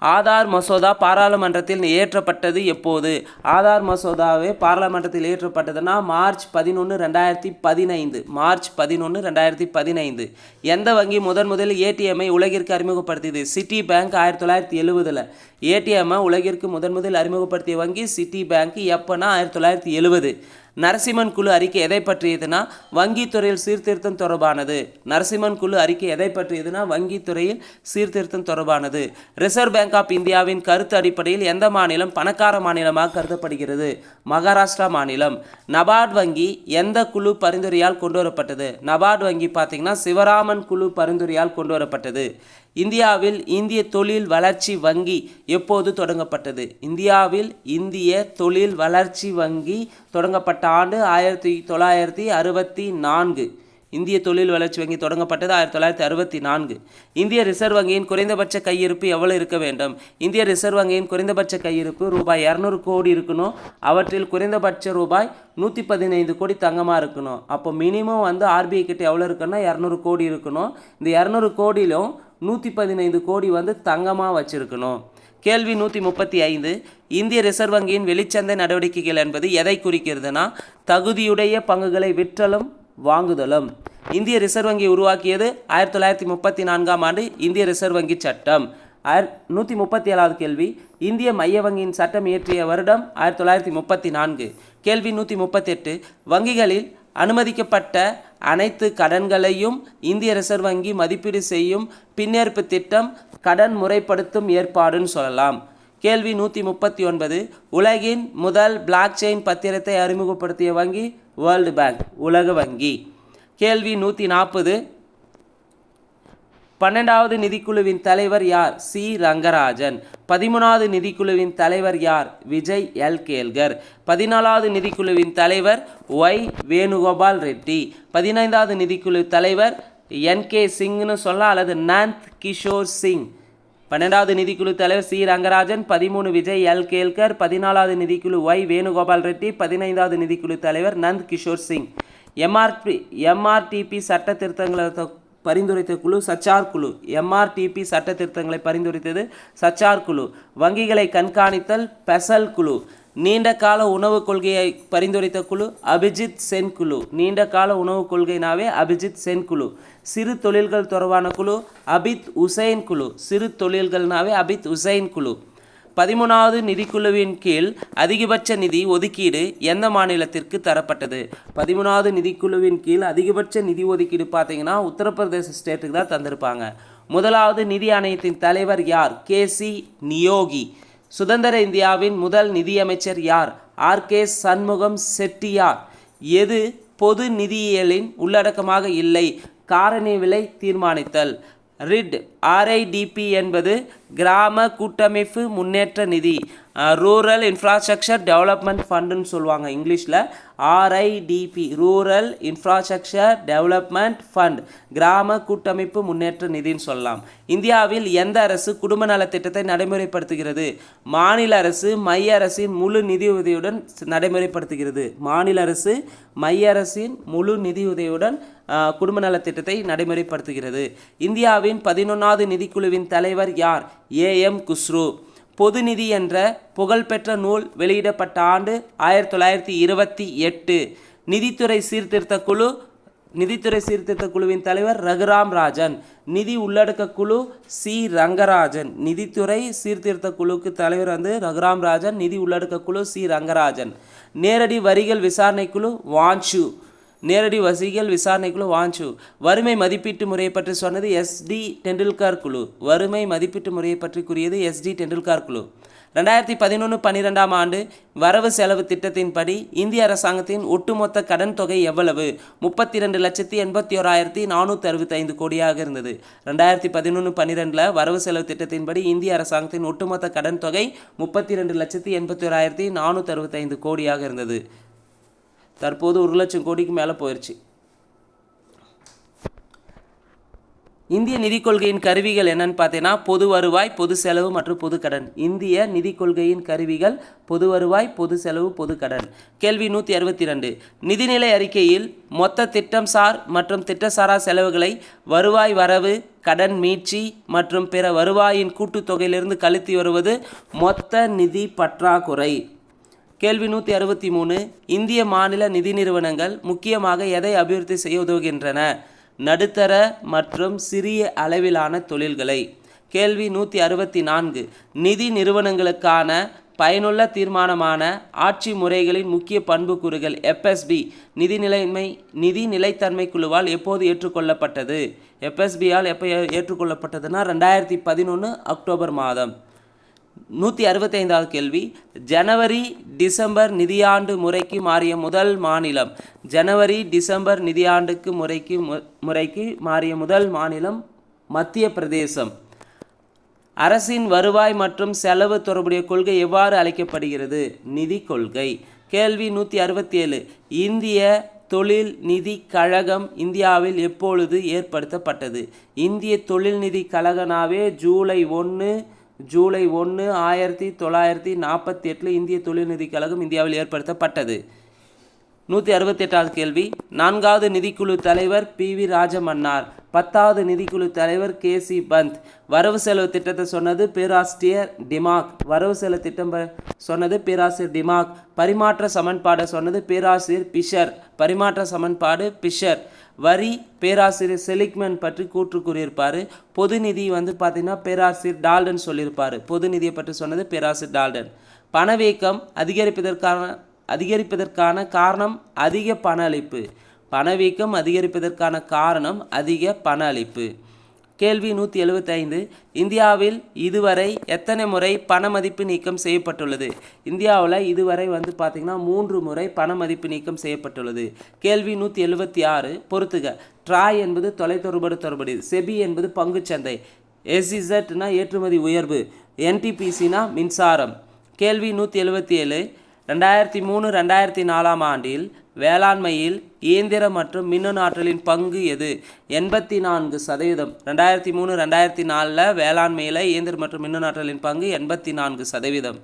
ஆதார் மசோதா பாராளுமன்றத்தில் இயற்றப்பட்டது எப்போது? ஆதார் மசோதாவே பாராளுமன்றத்தில் இயற்றப்பட்டதுன்னா மார்ச் 11 2015. மார்ச் 11 2015. எந்த வங்கி முதலில் ஏடிஎம்ஐ உலகிற்கு அறிமுகப்படுத்தியது? City bank 1970. ஏடிஎம்ஐ உலகிற்கு முதலில் அறிமுகப்படுத்திய வங்கி சிட்டி பேங்க். எப்போனா 1970. நரசிம்மன் குழு அறிக்கை எதை பற்றியதுன்னா வங்கித்துறையில் சீர்திருத்தம் தொடர்பானது. நரசிம்மன் குழு அறிக்கை எதை பற்றியதுன்னா வங்கித்துறையில் சீர்திருத்தம் தொடர்பானது. ரிசர்வ் பேங்க் ஆஃப் இந்தியாவின் கருத்து அடிப்படையில் எந்த மாநிலம் பணக்கார மாநிலமாக கருதப்படுகிறது? மகாராஷ்டிரா மாநிலம். நபார்டு வங்கி எந்த குழு பரிந்துரையால் கொண்டு வரப்பட்டது? நபார்டு வங்கி பார்த்தீங்கன்னா சிவராமன் குழு பரிந்துரையால் கொண்டு வரப்பட்டது. இந்தியாவில் இந்திய தொழில் வளர்ச்சி வங்கி எப்போது தொடங்கப்பட்டது? இந்தியாவில் இந்திய தொழில் வளர்ச்சி வங்கி தொடங்கப்பட்ட ஆண்டு 1964. இந்திய தொழில் வளர்ச்சி வங்கி தொடங்கப்பட்டது 1964. இந்திய ரிசர்வ் வங்கியின் குறைந்தபட்ச கையிருப்பு எவ்வளவு இருக்க வேண்டும்? இந்திய ரிசர்வ் வங்கியின் குறைந்தபட்ச கையிருப்பு ரூபாய் 200 கோடி இருக்கணும். அவற்றில் குறைந்தபட்ச ரூபாய் 115 கோடி தங்கமாக இருக்கணும். அப்போ மினிமம் வந்து ஆர்பிஐ கிட்ட எவ்வளோ இருக்குன்னா 200 கோடி இருக்கணும். இந்த 200 கோடியிலும் 115 கோடி வந்து தங்கமாக வச்சுருக்கணும். கேள்வி 135. இந்திய ரிசர்வ் வங்கியின் வெளிச்சந்தை நடவடிக்கைகள் என்பது எதை குறிக்கிறதுனா தகுதியுடைய பங்குகளை விற்றலும் வாங்குதலும். இந்திய ரிசர்வ் வங்கி உருவாக்கியது 1934ஆம் ஆண்டு இந்திய ரிசர்வ் வங்கி சட்டம். 137வது கேள்வி. இந்திய மைய வங்கியின் சட்டம் இயற்றிய வருடம் 1934. கேள்வி 138. வங்கிகளில் அனுமதிக்கப்பட்ட அனைத்து கடன்களையும் இந்திய ரிசர்வ் வங்கி மதிப்பீடு செய்யும் பின்னேற்பு திட்டம் கடன் முறைப்படுத்தும் ஏற்பாடுன்னு சொல்லலாம். கேள்வி 139. உலகின் முதல் பிளாக் செயின் பத்திரத்தை அறிமுகப்படுத்திய வங்கி வேர்ல்டு பேங்க், உலக வங்கி. கேள்வி 140. 12வது நிதிக்குழுவின் தலைவர் யார்? சி ரங்கராஜன். 13வது நிதிக்குழுவின் தலைவர் யார்? விஜய் எல் கேல்கர். 14வது நிதிக்குழுவின் தலைவர் ஒய் வேணுகோபால் ரெட்டி. 15வது நிதிக்குழு தலைவர் என்.கே. சிங்னு சொல்லலாம் அல்லது நந்த் கிஷோர் சிங். 12வது நிதிக்குழு தலைவர் சி ரங்கராஜன், 13 விஜய் எல் கேல்கர், 14வது நிதிக்குழு ஒய் வேணுகோபால் ரெட்டி, 15வது நிதிக்குழு தலைவர் நந்த் கிஷோர் சிங். எம்ஆர்டிபி சட்ட திருத்தங்களை பரிந்துரைத்த குழு சச்சார் குழு. எம்ஆர்டிபி சட்ட திருத்தங்களை பரிந்துரைத்தது சச்சார் குழு. வங்கிகளை கண்காணித்தல் பெசல் குழு. நீண்ட கால உணவு கொள்கையை பரிந்துரைத்த குழு அபிஜித் சென் குழு. நீண்ட கால உணவு கொள்கைனாவே அபிஜித் சென் குழு. சிறு தொழில்கள் தொடர்பான குழு அபித் உசைன் குழு. சிறு தொழில்கள்னாவே அபித் உசைன் குழு. 13வது நிதிக்குழுவின் கீழ் அதிகபட்ச நிதி ஒதுக்கீடு எந்த மாநிலத்திற்கு தரப்பட்டது? 13வது நிதிக்குழுவின் கீழ் அதிகபட்ச நிதி ஒதுக்கீடு பார்த்தீங்கன்னா உத்தரப்பிரதேச ஸ்டேட்டுக்கு தான் தந்திருப்பாங்க. முதலாவது நிதி ஆணையத்தின் தலைவர் யார்? கேசி நியோகி. சுதந்திர இந்தியாவின் முதல் நிதியமைச்சர் யார்? ஆர்.கே. சண்முகம் செட்டியார். எது பொது நிதியியலின் உள்ளடக்கமாக இல்லை? காரணி விலை தீர்மானித்தல். RIDP என்பது கிராம கூட்டமைப்பு முன்னேற்ற நிதி, ரூரல் இன்ஃப்ராஸ்ட்ரக்சர் டெவலப்மெண்ட் ஃபண்டுன்னு சொல்லுவாங்க இங்கிலீஷில். RIDP rural infrastructure development fund, கிராம கூட்டமைப்பு முன்னேற்ற நிதின்னு சொல்லலாம். இந்தியாவில் எந்த அரசு குடும்ப நலத்திட்டத்தை நடைமுறைப்படுத்துகிறது? மாநில அரசு மைய அரசின் முழு நிதியுதவியுடன் நடைமுறைப்படுத்துகிறது. மாநில அரசு மைய அரசின் முழு நிதியுதவியுடன் குடும்ப நலத்திட்டத்தை நடைமுறைப்படுத்துகிறது. இந்தியாவின் 11வது நிதிக்குழுவின் தலைவர் யார்? AM குஸ்ரு. பொது நிதி என்ற புகழ்பெற்ற நூல் வெளியிடப்பட்ட ஆண்டு 1928. நிதித்துறை சீர்திருத்த குழுவின் தலைவர் ரகுராம் ராஜன். நிதி உள்ளடக்க குழு சி ரங்கராஜன். நிதித்துறை சீர்திருத்த குழுக்கு தலைவர் ரகுராம் ராஜன். நிதி உள்ளடக்க குழு சி ரங்கராஜன். நேரடி வரிகள் விசாரணை குழு வாஞ்சு. வறுமை மதிப்பீட்டு முறையை பற்றி சொன்னது SD டெண்டுல்கர் குழு. வறுமை மதிப்பீட்டு முறையை பற்றி கூறியது SD டெண்டுல்கர் குழு. 2011-12 ஆண்டு வரவு செலவு திட்டத்தின்படி இந்திய அரசாங்கத்தின் ஒட்டுமொத்த கடன் தொகை எவ்வளவு? 32,81,465 கோடியாக இருந்தது. 2011-12 வரவு செலவு திட்டத்தின்படி இந்திய அரசாங்கத்தின் ஒட்டுமொத்த கடன் தொகை 32,81,465 கோடியாக இருந்தது. தற்போது 1 லட்சம் கோடிக்கு மேலே போயிடுச்சு. இந்திய நிதிக் கொள்கையின் கருவிகள் என்னன்னு பார்த்தீங்கன்னா பொது வருவாய், பொது செலவு மற்றும் பொது கடன். இந்திய நிதிக் கொள்கையின் கருவிகள் பொது வருவாய், பொது செலவு, பொது கடன். கேள்வி 162. நிதிநிலை அறிக்கையில் மொத்த திட்டம் சார் மற்றும் திட்டசாரா செலவுகளை வருவாய் வரவு, கடன் மீட்சி மற்றும் பிற வருவாயின் கூட்டுத்தொகையிலிருந்து கழித்து வருவது மொத்த நிதி பற்றாக்குறை. கேள்வி 163. இந்திய மாநில நிதி நிறுவனங்கள் முக்கியமாக எதை அபிவிருத்தி செய்ய உதவுகின்றன? நடுத்தர மற்றும் சிறிய அளவிலான தொழில்களை. கேள்வி 164. நிதி நிறுவனங்களுக்கான பயனுள்ள தீர்மானமான ஆட்சி முறைகளின் முக்கிய பண்புக்கூறுகள் FSB நிதி நிலைத்தன்மை குழுவால் எப்போது ஏற்றுக்கொள்ளப்பட்டது? FSBயால் எப்போ ஏற்றுக்கொள்ளப்பட்டதுன்னா 2011 அக்டோபர் மாதம். 165வது கேள்வி. ஜனவரி டிசம்பர் நிதியாண்டு முறைக்கு மாறிய முதல் மாநிலம். ஜனவரி டிசம்பர் நிதியாண்டுக்கு முறைக்கு மாறிய முதல் மாநிலம் மத்திய பிரதேசம். அரசின் வருவாய் மற்றும் செலவு தொடர்புடைய கொள்கை எவ்வாறு அழைக்கப்படுகிறது? நிதி கொள்கை. கேள்வி 167. இந்திய தொழில் நிதி கழகம் இந்தியாவில் எப்பொழுது ஏற்படுத்தப்பட்டது? இந்திய தொழில் நிதி கழகனாவே ஜூலை 1 1948 இந்திய தொழில்நிதி கழகம் இந்தியாவில் ஏற்படுத்தப்பட்டது. 168வது கேள்வி. 4வது நிதிக்குழு தலைவர் PV ராஜமன்னார். 10வது நிதிக்குழு தலைவர் KC பந்த். வரவு செலவு திட்டத்தை சொன்னது பேராசிரியர் டிமாக். பரிமாற்ற சமன்பாடை சொன்னது பேராசிரியர் பிஷர். வரி பேராசிரியர் செலிக்மன் பற்றி கூறியிருப்பார். பொது நிதி பார்த்தீங்கன்னா பேராசிரியர் டால்டன் சொல்லியிருப்பார். பொது நிதியை பற்றி சொன்னது பேராசிரியர் டால்டன். பணவீக்கம் அதிகரிப்பதற்கான காரணம் அதிக பண அளிப்பு. பணவீக்கம் அதிகரிப்பதற்கான காரணம் அதிக பண அளிப்பு. கேள்வி 175. இந்தியாவில் இதுவரை எத்தனை முறை பண மதிப்பு நீக்கம் செய்யப்பட்டுள்ளது? இந்தியாவில் இதுவரை பார்த்தீங்கன்னா 3 முறை பண மதிப்பு நீக்கம் செய்யப்பட்டுள்ளது. கேள்வி 176. பொறுத்துக. ட்ராய் என்பது தொலைத்தொடர்பு, செபி என்பது பங்குச்சந்தை, SEZனா ஏற்றுமதி உயர்வு, NTPCனா மின்சாரம். கேள்வி 177. 2003-2004 ஆண்டில் வேளாண்மையில் இயந்திர மற்றும் மின்னணு ஆற்றலின் பங்கு எது? 84%. 2003-2004 வேளாண்மையில் இயந்திர மற்றும் மின்னணு ஆற்றலின் பங்கு 84%.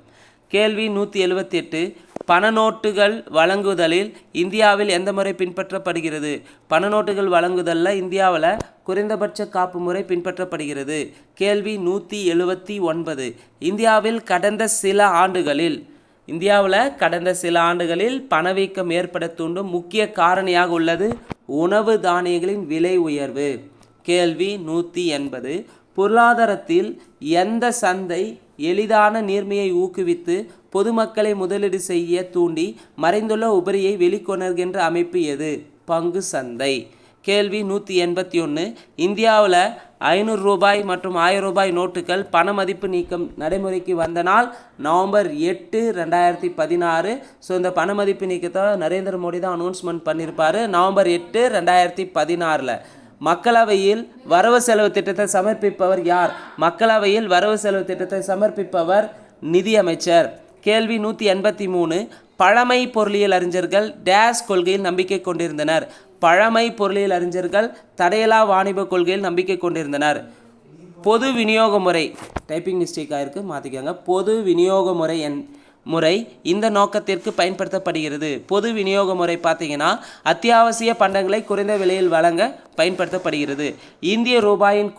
கேள்வி 178. பண நோட்டுகள் வழங்குதலில் இந்தியாவில் எந்த முறை பின்பற்றப்படுகிறது? பண நோட்டுகள் வழங்குதலில் இந்தியாவில் குறைந்தபட்ச காப்பு முறை பின்பற்றப்படுகிறது. கேள்வி 179. இந்தியாவில் கடந்த சில ஆண்டுகளில் பணவீக்கம் ஏற்பட தூண்டும் முக்கிய காரணியாக உள்ளது உணவு தானியங்களின் விலை உயர்வு. கேள்வி 180. பொருளாதாரத்தில் எந்த சந்தை எளிதான நீர்மையை ஊக்குவித்து பொதுமக்களை முதலீடு செய்ய தூண்டி மறைந்துள்ள உபரியை வெளிக்கொணர்கின்ற அமைப்பு எது? பங்கு சந்தை. கேள்வி 181. இந்தியாவில் 500 ரூபாய் மற்றும் 1000 ரூபாய் நோட்டுகள் பண மதிப்பு நீக்கம் நடைமுறைக்கு வந்த நாள் நவம்பர் 8, 2016. ஸோ இந்த பண மதிப்பு நீக்கத்தை நரேந்திர மோடி தான் அனௌன்ஸ்மெண்ட் பண்ணியிருப்பார் நவம்பர் 8, 2016. மக்களவையில் வரவு செலவு திட்டத்தை சமர்ப்பிப்பவர் யார்? மக்களவையில் வரவு செலவு திட்டத்தை சமர்ப்பிப்பவர் நிதியமைச்சர். கேள்வி 183. பழமை பொருளியல் அறிஞர்கள் டேஸ் கொள்கையில் நம்பிக்கை கொண்டிருந்தனர். பழமை பொருளியல் அறிஞர்கள் தடையில்லா வாணிப கொள்கையில் நம்பிக்கை கொண்டிருந்தனர். பொது விநியோக முறை, டைப்பிங் மிஸ்டேக் ஆயிருக்கு, மாற்றிக்கோங்க. பொது விநியோக முறை இந்த நோக்கத்திற்கு பயன்படுத்தப்படுகிறது. பொது விநியோக முறை பார்த்தீங்கன்னா அத்தியாவசிய பண்டங்களை குறைந்த விலையில் வழங்க பயன்படுத்தப்படுகிறது. இந்திய ரூபாயின்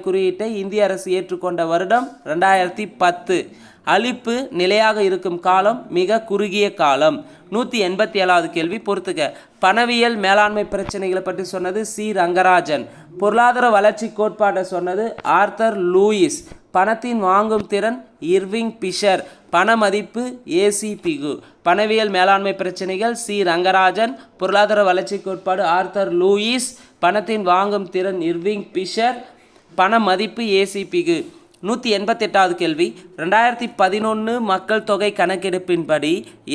குறியீட்டை இந்திய அரசு ஏற்றுக்கொண்ட வருடம் 2010. அளிப்பு நிலையாக இருக்கும் காலம் மிக குறுகிய காலம். 187வது கேள்வி பொறுத்துக்க. பணவியல் மேலாண்மை பிரச்சனைகளை பற்றி சொன்னது சி. ரங்கராஜன். பொருளாதார வளர்ச்சி கோட்பாட்டை சொன்னது ஆர்தர் லூயிஸ். பணத்தின் வாங்கும் திறன் இர்விங் பிஷர். பண மதிப்பு ஏசி பிகு. பணவியல் மேலாண்மை பிரச்சனைகள் சி. ரங்கராஜன். பொருளாதார வளர்ச்சி கோட்பாடு ஆர்தர் லூயிஸ். பணத்தின் வாங்கும் திறன் இர்விங் பிஷர். பண மதிப்பு ஏசி பிகு. 188வது கேள்வி. 2011 மக்கள் தொகை கணக்கெடுப்பின்படி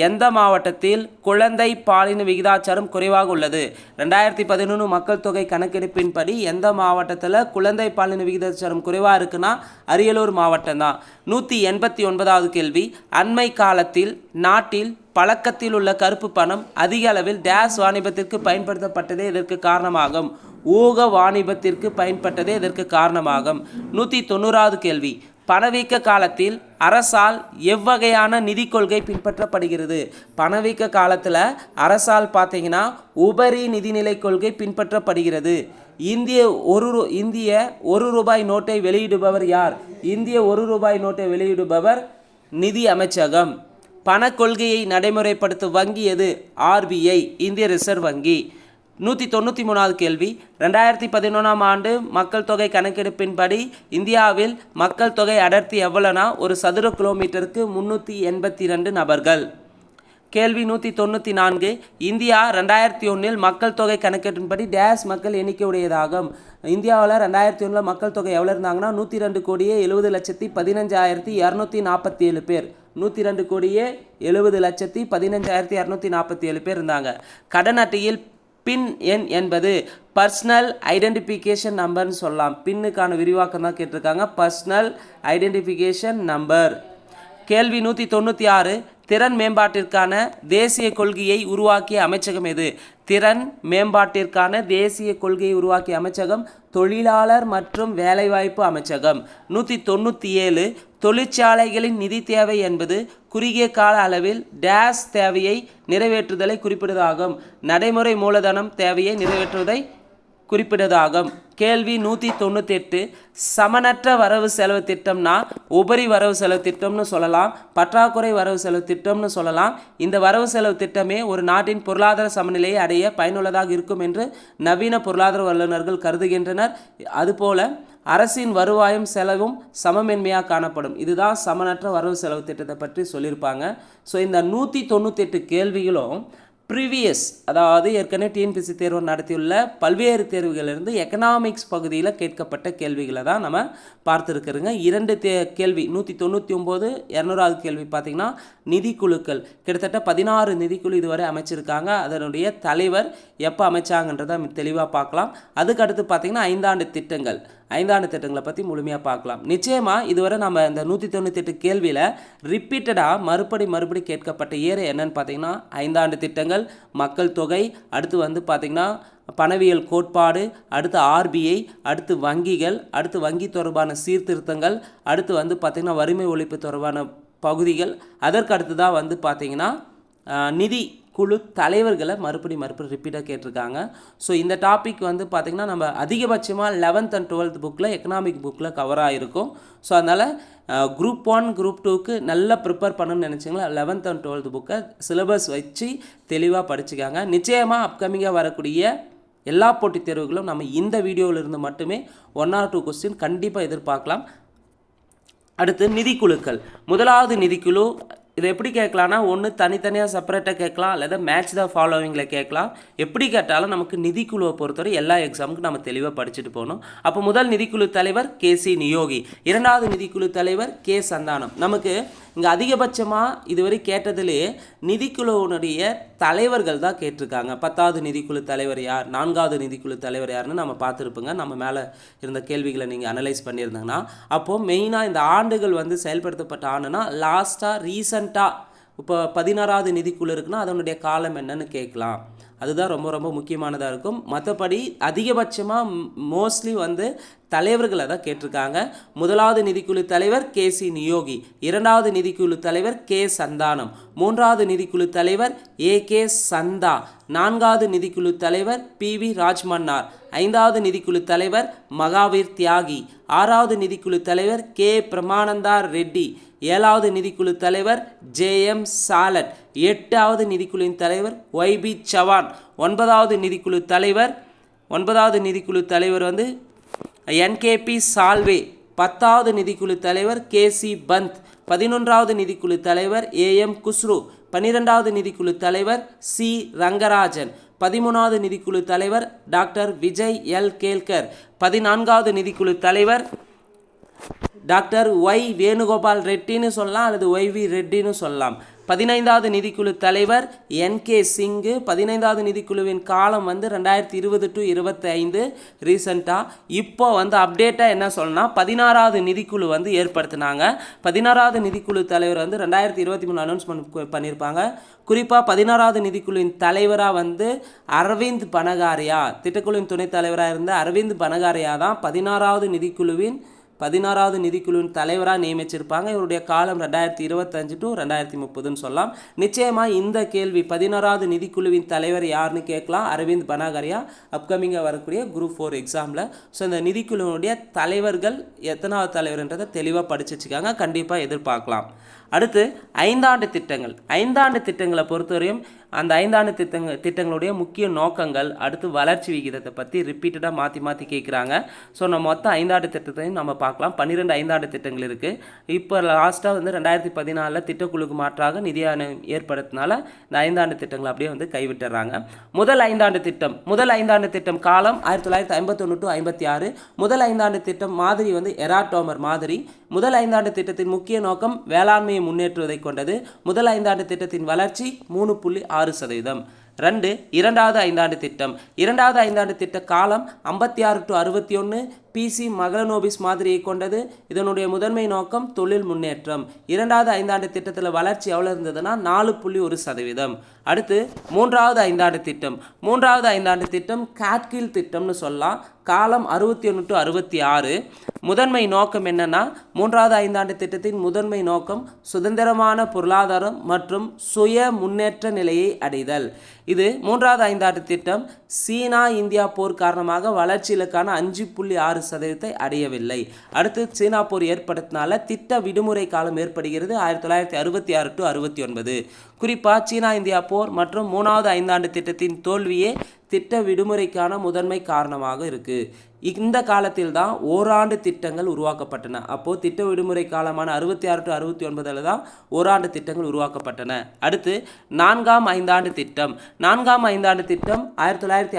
எந்த மாவட்டத்தில் குழந்தை பாலின விகிதாச்சாரம் குறைவாக உள்ளது? 2011 மக்கள் தொகை கணக்கெடுப்பின்படி எந்த மாவட்டத்தில் குழந்தை பாலின விகிதாச்சாரம் குறைவாக இருக்குன்னா அரியலூர் மாவட்டம் தான். 189வது கேள்வி. அண்மை காலத்தில் நாட்டில் பழக்கத்தில் உள்ள கருப்பு பணம் அதிக அளவில் டேஸ் வாணிபத்திற்கு பயன்படுத்தப்பட்டதே இதற்கு காரணமாகும். ஊக வாணிபத்திற்கு பயன்பட்டதே இதற்கு காரணமாகும். 190வது கேள்வி. பணவீக்க காலத்தில் அரசால் எவ்வகையான நிதி கொள்கை பின்பற்றப்படுகிறது? பணவீக்க காலத்தில் அரசால் பார்த்தீங்கன்னா உபரி நிதிநிலை கொள்கை பின்பற்றப்படுகிறது. இந்திய ஒரு ரூபாய் நோட்டை வெளியிடுபவர் யார்? இந்திய 1 ரூபாய் நோட்டை வெளியிடுபவர் நிதி அமைச்சகம். பண கொள்கையை நடைமுறைப்படுத்தும் வங்கி எது? RBI, இந்திய ரிசர்வ் வங்கி. 193வது கேள்வி. 2011ஆம் ஆண்டு மக்கள் தொகை கணக்கெடுப்பின்படி இந்தியாவில் மக்கள் தொகை அடர்த்தி எவ்வளோனா ஒரு சதுர கிலோமீட்டருக்கு 382 நபர்கள். கேள்வி 194. இந்தியா 2001 மக்கள் தொகை கணக்கெடுப்பின்படி டேஸ் மக்கள் எண்ணிக்கை உடையதாகும். இந்தியாவில் 2001 மக்கள் தொகை எவ்வளோ இருந்தாங்கன்னா 102,70,15,247 பேர். 102,70,15,247 பேர் இருந்தாங்க. கடன் அட்டையில் பின் எண் என்பது பர்சனல் ஐடென்டிஃபிகேஷன் நம்பர்னு சொல்லலாம். பின்னுக்கான விரிவாக்கம் தான் கேட்டிருக்காங்க. Personal identification number. கேள்வி 196. திறன் மேம்பாட்டிற்கான தேசிய கொள்கையை உருவாக்கிய அமைச்சகம் எது? திறன் மேம்பாட்டிற்கான தேசிய கொள்கையை உருவாக்கிய அமைச்சகம் தொழிலாளர் மற்றும் வேலைவாய்ப்பு அமைச்சகம். 197. தொழிற்சாலைகளின் நிதி தேவை என்பது குறுகிய கால அளவில் டேஸ் தேவையை நிறைவேற்றுதலை குறிப்பிடுவதாகும். நடைமுறை மூலதனம் தேவையை நிறைவேற்றுவதை குறிப்பிடுவதாகும். கேள்வி 198. சமனற்ற வரவு செலவு திட்டம்னா உபரி வரவு செலவு திட்டம்னு சொல்லலாம், பற்றாக்குறை வரவு செலவு திட்டம்னு சொல்லலாம். இந்த வரவு செலவு திட்டமே ஒரு நாட்டின் பொருளாதார சமநிலையை அடைய பயனுள்ளதாக இருக்கும் என்று நவீன பொருளாதார வல்லுநர்கள் கருதுகின்றனர். அதுபோல அரசின் வருவாயும் செலவும் சமமின்மையாக காணப்படும். இதுதான் சமனற்ற வரவு செலவு திட்டத்தை பற்றி சொல்லியிருப்பாங்க. ஸோ இந்த 198 கேள்விகளும் ப்ரீவியஸ், அதாவது ஏற்கனவே டிஎன்பிஎஸ்சி தேர்வு நடத்தியுள்ள பல்வேறு தேர்வுகளிலிருந்து எக்கனாமிக்ஸ் பகுதியில் கேட்கப்பட்ட கேள்விகளை தான் நம்ம பார்த்துருக்குறோங்க. 2 கேள்வி 199, 200வது கேள்வி பார்த்திங்கன்னா நிதிக்குழுக்கள். கிட்டத்தட்ட 16 நிதிக்குழு இதுவரை அமைச்சிருக்காங்க. அதனுடைய தலைவர் எப்போ அமைச்சாங்கன்றதை தெளிவாக பார்க்கலாம். அதுக்கடுத்து பார்த்திங்கன்னா 5 ஆண்டு திட்டங்களை பற்றி முழுமையாக பார்க்கலாம். நிச்சயமாக இதுவரை நம்ம இந்த 198 கேள்வியில் ரிப்பீட்டடாக மறுபடி கேட்கப்பட்ட ஏரியா என்னன்னு பார்த்தீங்கன்னா 5 ஆண்டு திட்டங்கள், மக்கள் தொகை, அடுத்து பார்த்திங்கன்னா பணவியல் கோட்பாடு, அடுத்து RBI, அடுத்து வங்கிகள், அடுத்து வங்கி தொடர்பான சீர்திருத்தங்கள், அடுத்து பார்த்திங்கன்னா வறுமை ஒழிப்பு தொடர்பான பகுதிகள், அதற்கு அடுத்து தான் பார்த்திங்கன்னா நிதி குழு தலைவர்களை மறுபடி ரிப்பீட்டாக கேட்டிருக்காங்க. ஸோ இந்த டாபிக் பார்த்திங்கன்னா நம்ம அதிகபட்சமாக 11th and 12th புக்கில் எக்கனாமிக் புக்கில் கவர் ஆகிருக்கும். ஸோ அதனால் குரூப் 1 குரூப் 2க்கு நல்லா ப்ரிப்பேர் பண்ணணும்னு நினச்சிங்களா 11th and 12th புக்கை சிலபஸ் வச்சு தெளிவாக படிச்சுக்காங்க. நிச்சயமாக அப்கமிங்காக வரக்கூடிய எல்லா போட்டித் தேர்வுகளும் நம்ம இந்த வீடியோவிலிருந்து மட்டுமே 1 or 2 கொஸ்டின் கண்டிப்பாக எதிர்பார்க்கலாம். அடுத்து நிதிக்குழுக்கள். முதலாவது நிதிக்குழு இதை எப்படி கேட்கலான்னா ஒன்று தனித்தனியாக செப்பரேட்டாக கேட்கலாம், அல்லது மேட்ச் த ஃபாலோவிங்கில் கேட்கலாம். எப்படி கேட்டாலும் நமக்கு நிதிக்குழுவை பொறுத்தவரை எல்லா எக்ஸாமுக்கும் நம்ம தெளிவாக படிச்சுட்டு போகணும். அப்போ முதல் நிதிக்குழு தலைவர் KC நியோகி, இரண்டாவது நிதிக்குழு தலைவர் K சந்தானம். நமக்கு இங்கே அதிகபட்சமாக இதுவரை கேட்டதிலே நிதிக்குழுவினுடைய தலைவர்கள் தான் கேட்டிருக்காங்க. 10வது நிதிக்குழு தலைவர் யார், 4வது நிதிக்குழு தலைவர் யாருன்னு நம்ம பார்த்துருப்போங்க. நம்ம மேலே இருந்த கேள்விகளை நீங்கள் அனலைஸ் பண்ணியிருந்தாங்கன்னா, அப்போது மெயினாக இந்த ஆண்டுகள் வந்து செயல்படுத்தப்பட்ட ஆண்டுனா லாஸ்ட்டாக ரீசண்டாக இப்போ 16வது நிதிக்குழு இருக்குன்னா அதனுடைய காலம் என்னன்னு கேட்கலாம். அதுதான் ரொம்ப ரொம்ப முக்கியமானதாக இருக்கும். மற்றபடி அதிகபட்சமாக மோஸ்ட்லி வந்து தலைவர்களை தான் கேட்டிருக்காங்க. முதலாவது நிதிக்குழு தலைவர் KC நியோகி, இரண்டாவது நிதிக்குழு தலைவர் K சந்தானம், மூன்றாவது நிதிக்குழு தலைவர் AK சந்தா, நான்காவது நிதிக்குழு தலைவர் PV ராஜ்மன்னார், ஐந்தாவது நிதிக்குழு தலைவர் மகாவீர் தியாகி, ஆறாவது நிதிக்குழு தலைவர் K பிரமானந்தா ரெட்டி, ஏழாவது நிதிக்குழு தலைவர் JM சாலட், எட்டாவது நிதிக்குழுவின் தலைவர் YB சவான், ஒன்பதாவது நிதிக்குழு தலைவர் வந்து NKP சால்வே, 10வது நிதிக்குழு தலைவர் KC பந்த், 11வது நிதிக்குழு தலைவர் AM குஸ்ரு, 12வது நிதிக்குழு தலைவர் C ரங்கராஜன், 13வது நிதிக்குழு தலைவர் டாக்டர் விஜய் எல் கேல்கர், 14வது நிதிக்குழு தலைவர் டாக்டர் Y வேணுகோபால் ரெட்டின்னு சொல்லலாம், அல்லது YV ரெட்டின்னு சொல்லலாம். 15வது நிதிக்குழு தலைவர் NK சிங்கு. 15வது நிதிக்குழுவின் காலம் வந்து 2020 to 25. ரீசெண்டாக இப்போ வந்து அப்டேட்டாக என்ன சொல்லணும்னா 16வது நிதிக்குழு வந்து ஏற்படுத்தினாங்க. 16வது நிதிக்குழு தலைவர் வந்து 2023 அனௌன்ஸ்மெண்ட் பண்ணியிருப்பாங்க. குறிப்பாக 16வது நிதிக்குழுவின் தலைவராக வந்து அரவிந்த் பனகாரியா, திட்டக்குழுவின் துணைத் தலைவராக இருந்த அரவிந்த் பனகாரியா தான் 16வது நிதிக்குழுவின் தலைவராக நியமிச்சிருப்பாங்க. இவருடைய காலம் 2025 to 2030ன்னு சொல்லலாம். நிச்சயமாக இந்த கேள்வி 16வது நிதிக்குழுவின் தலைவர் யாருன்னு கேட்கலாம். அரவிந்த் பனகாரியா அப்கமிங்காக வரக்கூடிய குரூப் 4 எக்ஸாமில். ஸோ இந்த நிதிக்குழுவினுடைய தலைவர்கள் எத்தனாவது தலைவர்ன்றதை தெளிவாக படிச்சு வச்சுக்காங்க, கண்டிப்பாக எதிர்பார்க்கலாம். அடுத்து ஐந்தாண்டு திட்டங்களை பொறுத்தவரையும் அந்த ஐந்தாண்டு திட்டங்களுடைய முக்கிய நோக்கங்கள், அடுத்து வளர்ச்சி விகிதத்தை பற்றி ரிப்பீட்டடாக மாற்றி கேட்குறாங்க. ஸோ நம்ம மொத்தம் ஐந்தாண்டு திட்டத்தையும் நம்ம பார்க்கலாம். 12 ஐந்தாண்டு திட்டங்கள் இருக்குது. இப்போ லாஸ்ட்டாக வந்து 2014 திட்டக்குழுக்கு மாற்றாக நிதி ஆணையம் ஏற்படுத்தினால இந்த ஐந்தாண்டு திட்டங்களை அப்படியே வந்து கைவிட்டுறாங்க. முதல் ஐந்தாண்டு திட்டம் காலம் 1951 to 56. முதல் ஐந்தாண்டு திட்டம் மாதிரி வந்து எராட்டோமர் மாதிரி. முதல் ஐந்தாண்டு திட்டத்தின் முக்கிய நோக்கம் வேளாண்மையை முன்னேற்றுவதை கொண்டது. முதல் ஐந்தாண்டு திட்டத்தின் வளர்ச்சி 3.6%. இரண்டாவது ஐந்தாண்டு திட்ட காலம் 56 to 61. PC மகளனோபிஸ் மாதிரியை கொண்டது. இதனுடைய முதன்மை நோக்கம் தொழில் முன்னேற்றம். இரண்டாவது ஐந்தாண்டு திட்டத்தில் வளர்ச்சி எவ்வளோ இருந்ததுன்னா 4.1%. அடுத்து மூன்றாவது ஐந்தாண்டு திட்டம் காட்கில் திட்டம்னு சொல்லலாம். காலம் 61 to 66. முதன்மை நோக்கம் என்னன்னா, மூன்றாவது ஐந்தாண்டு திட்டத்தின் முதன்மை நோக்கம் சுதந்திரமான பொருளாதாரம் மற்றும் சுய முன்னேற்ற நிலையை அடைதல். இது மூன்றாவது ஐந்தாண்டு திட்டம் சீனா இந்தியா போர் காரணமாக வளர்ச்சி இலக்கான 5.6% அடையவில்லை. அடுத்து சீனா போர் ஏற்படுத்தினால திட்ட விடுமுறை காலம் ஏற்படுகிறது 1966 to 69. குறிப்பாக சீனா இந்தியா போர் மற்றும் மூணாவது ஐந்தாண்டு திட்டத்தின் தோல்வியே திட்ட விடுமுறைக்கான முதன்மை காரணமாக இருக்குது. இந்த காலத்தில் தான் ஓராண்டு திட்டங்கள் உருவாக்கப்பட்டன. அப்போது திட்ட விடுமுறை காலமான 66 to 69 தான் ஓராண்டு திட்டங்கள் உருவாக்கப்பட்டன. அடுத்து நான்காம் ஐந்தாண்டு திட்டம் 1969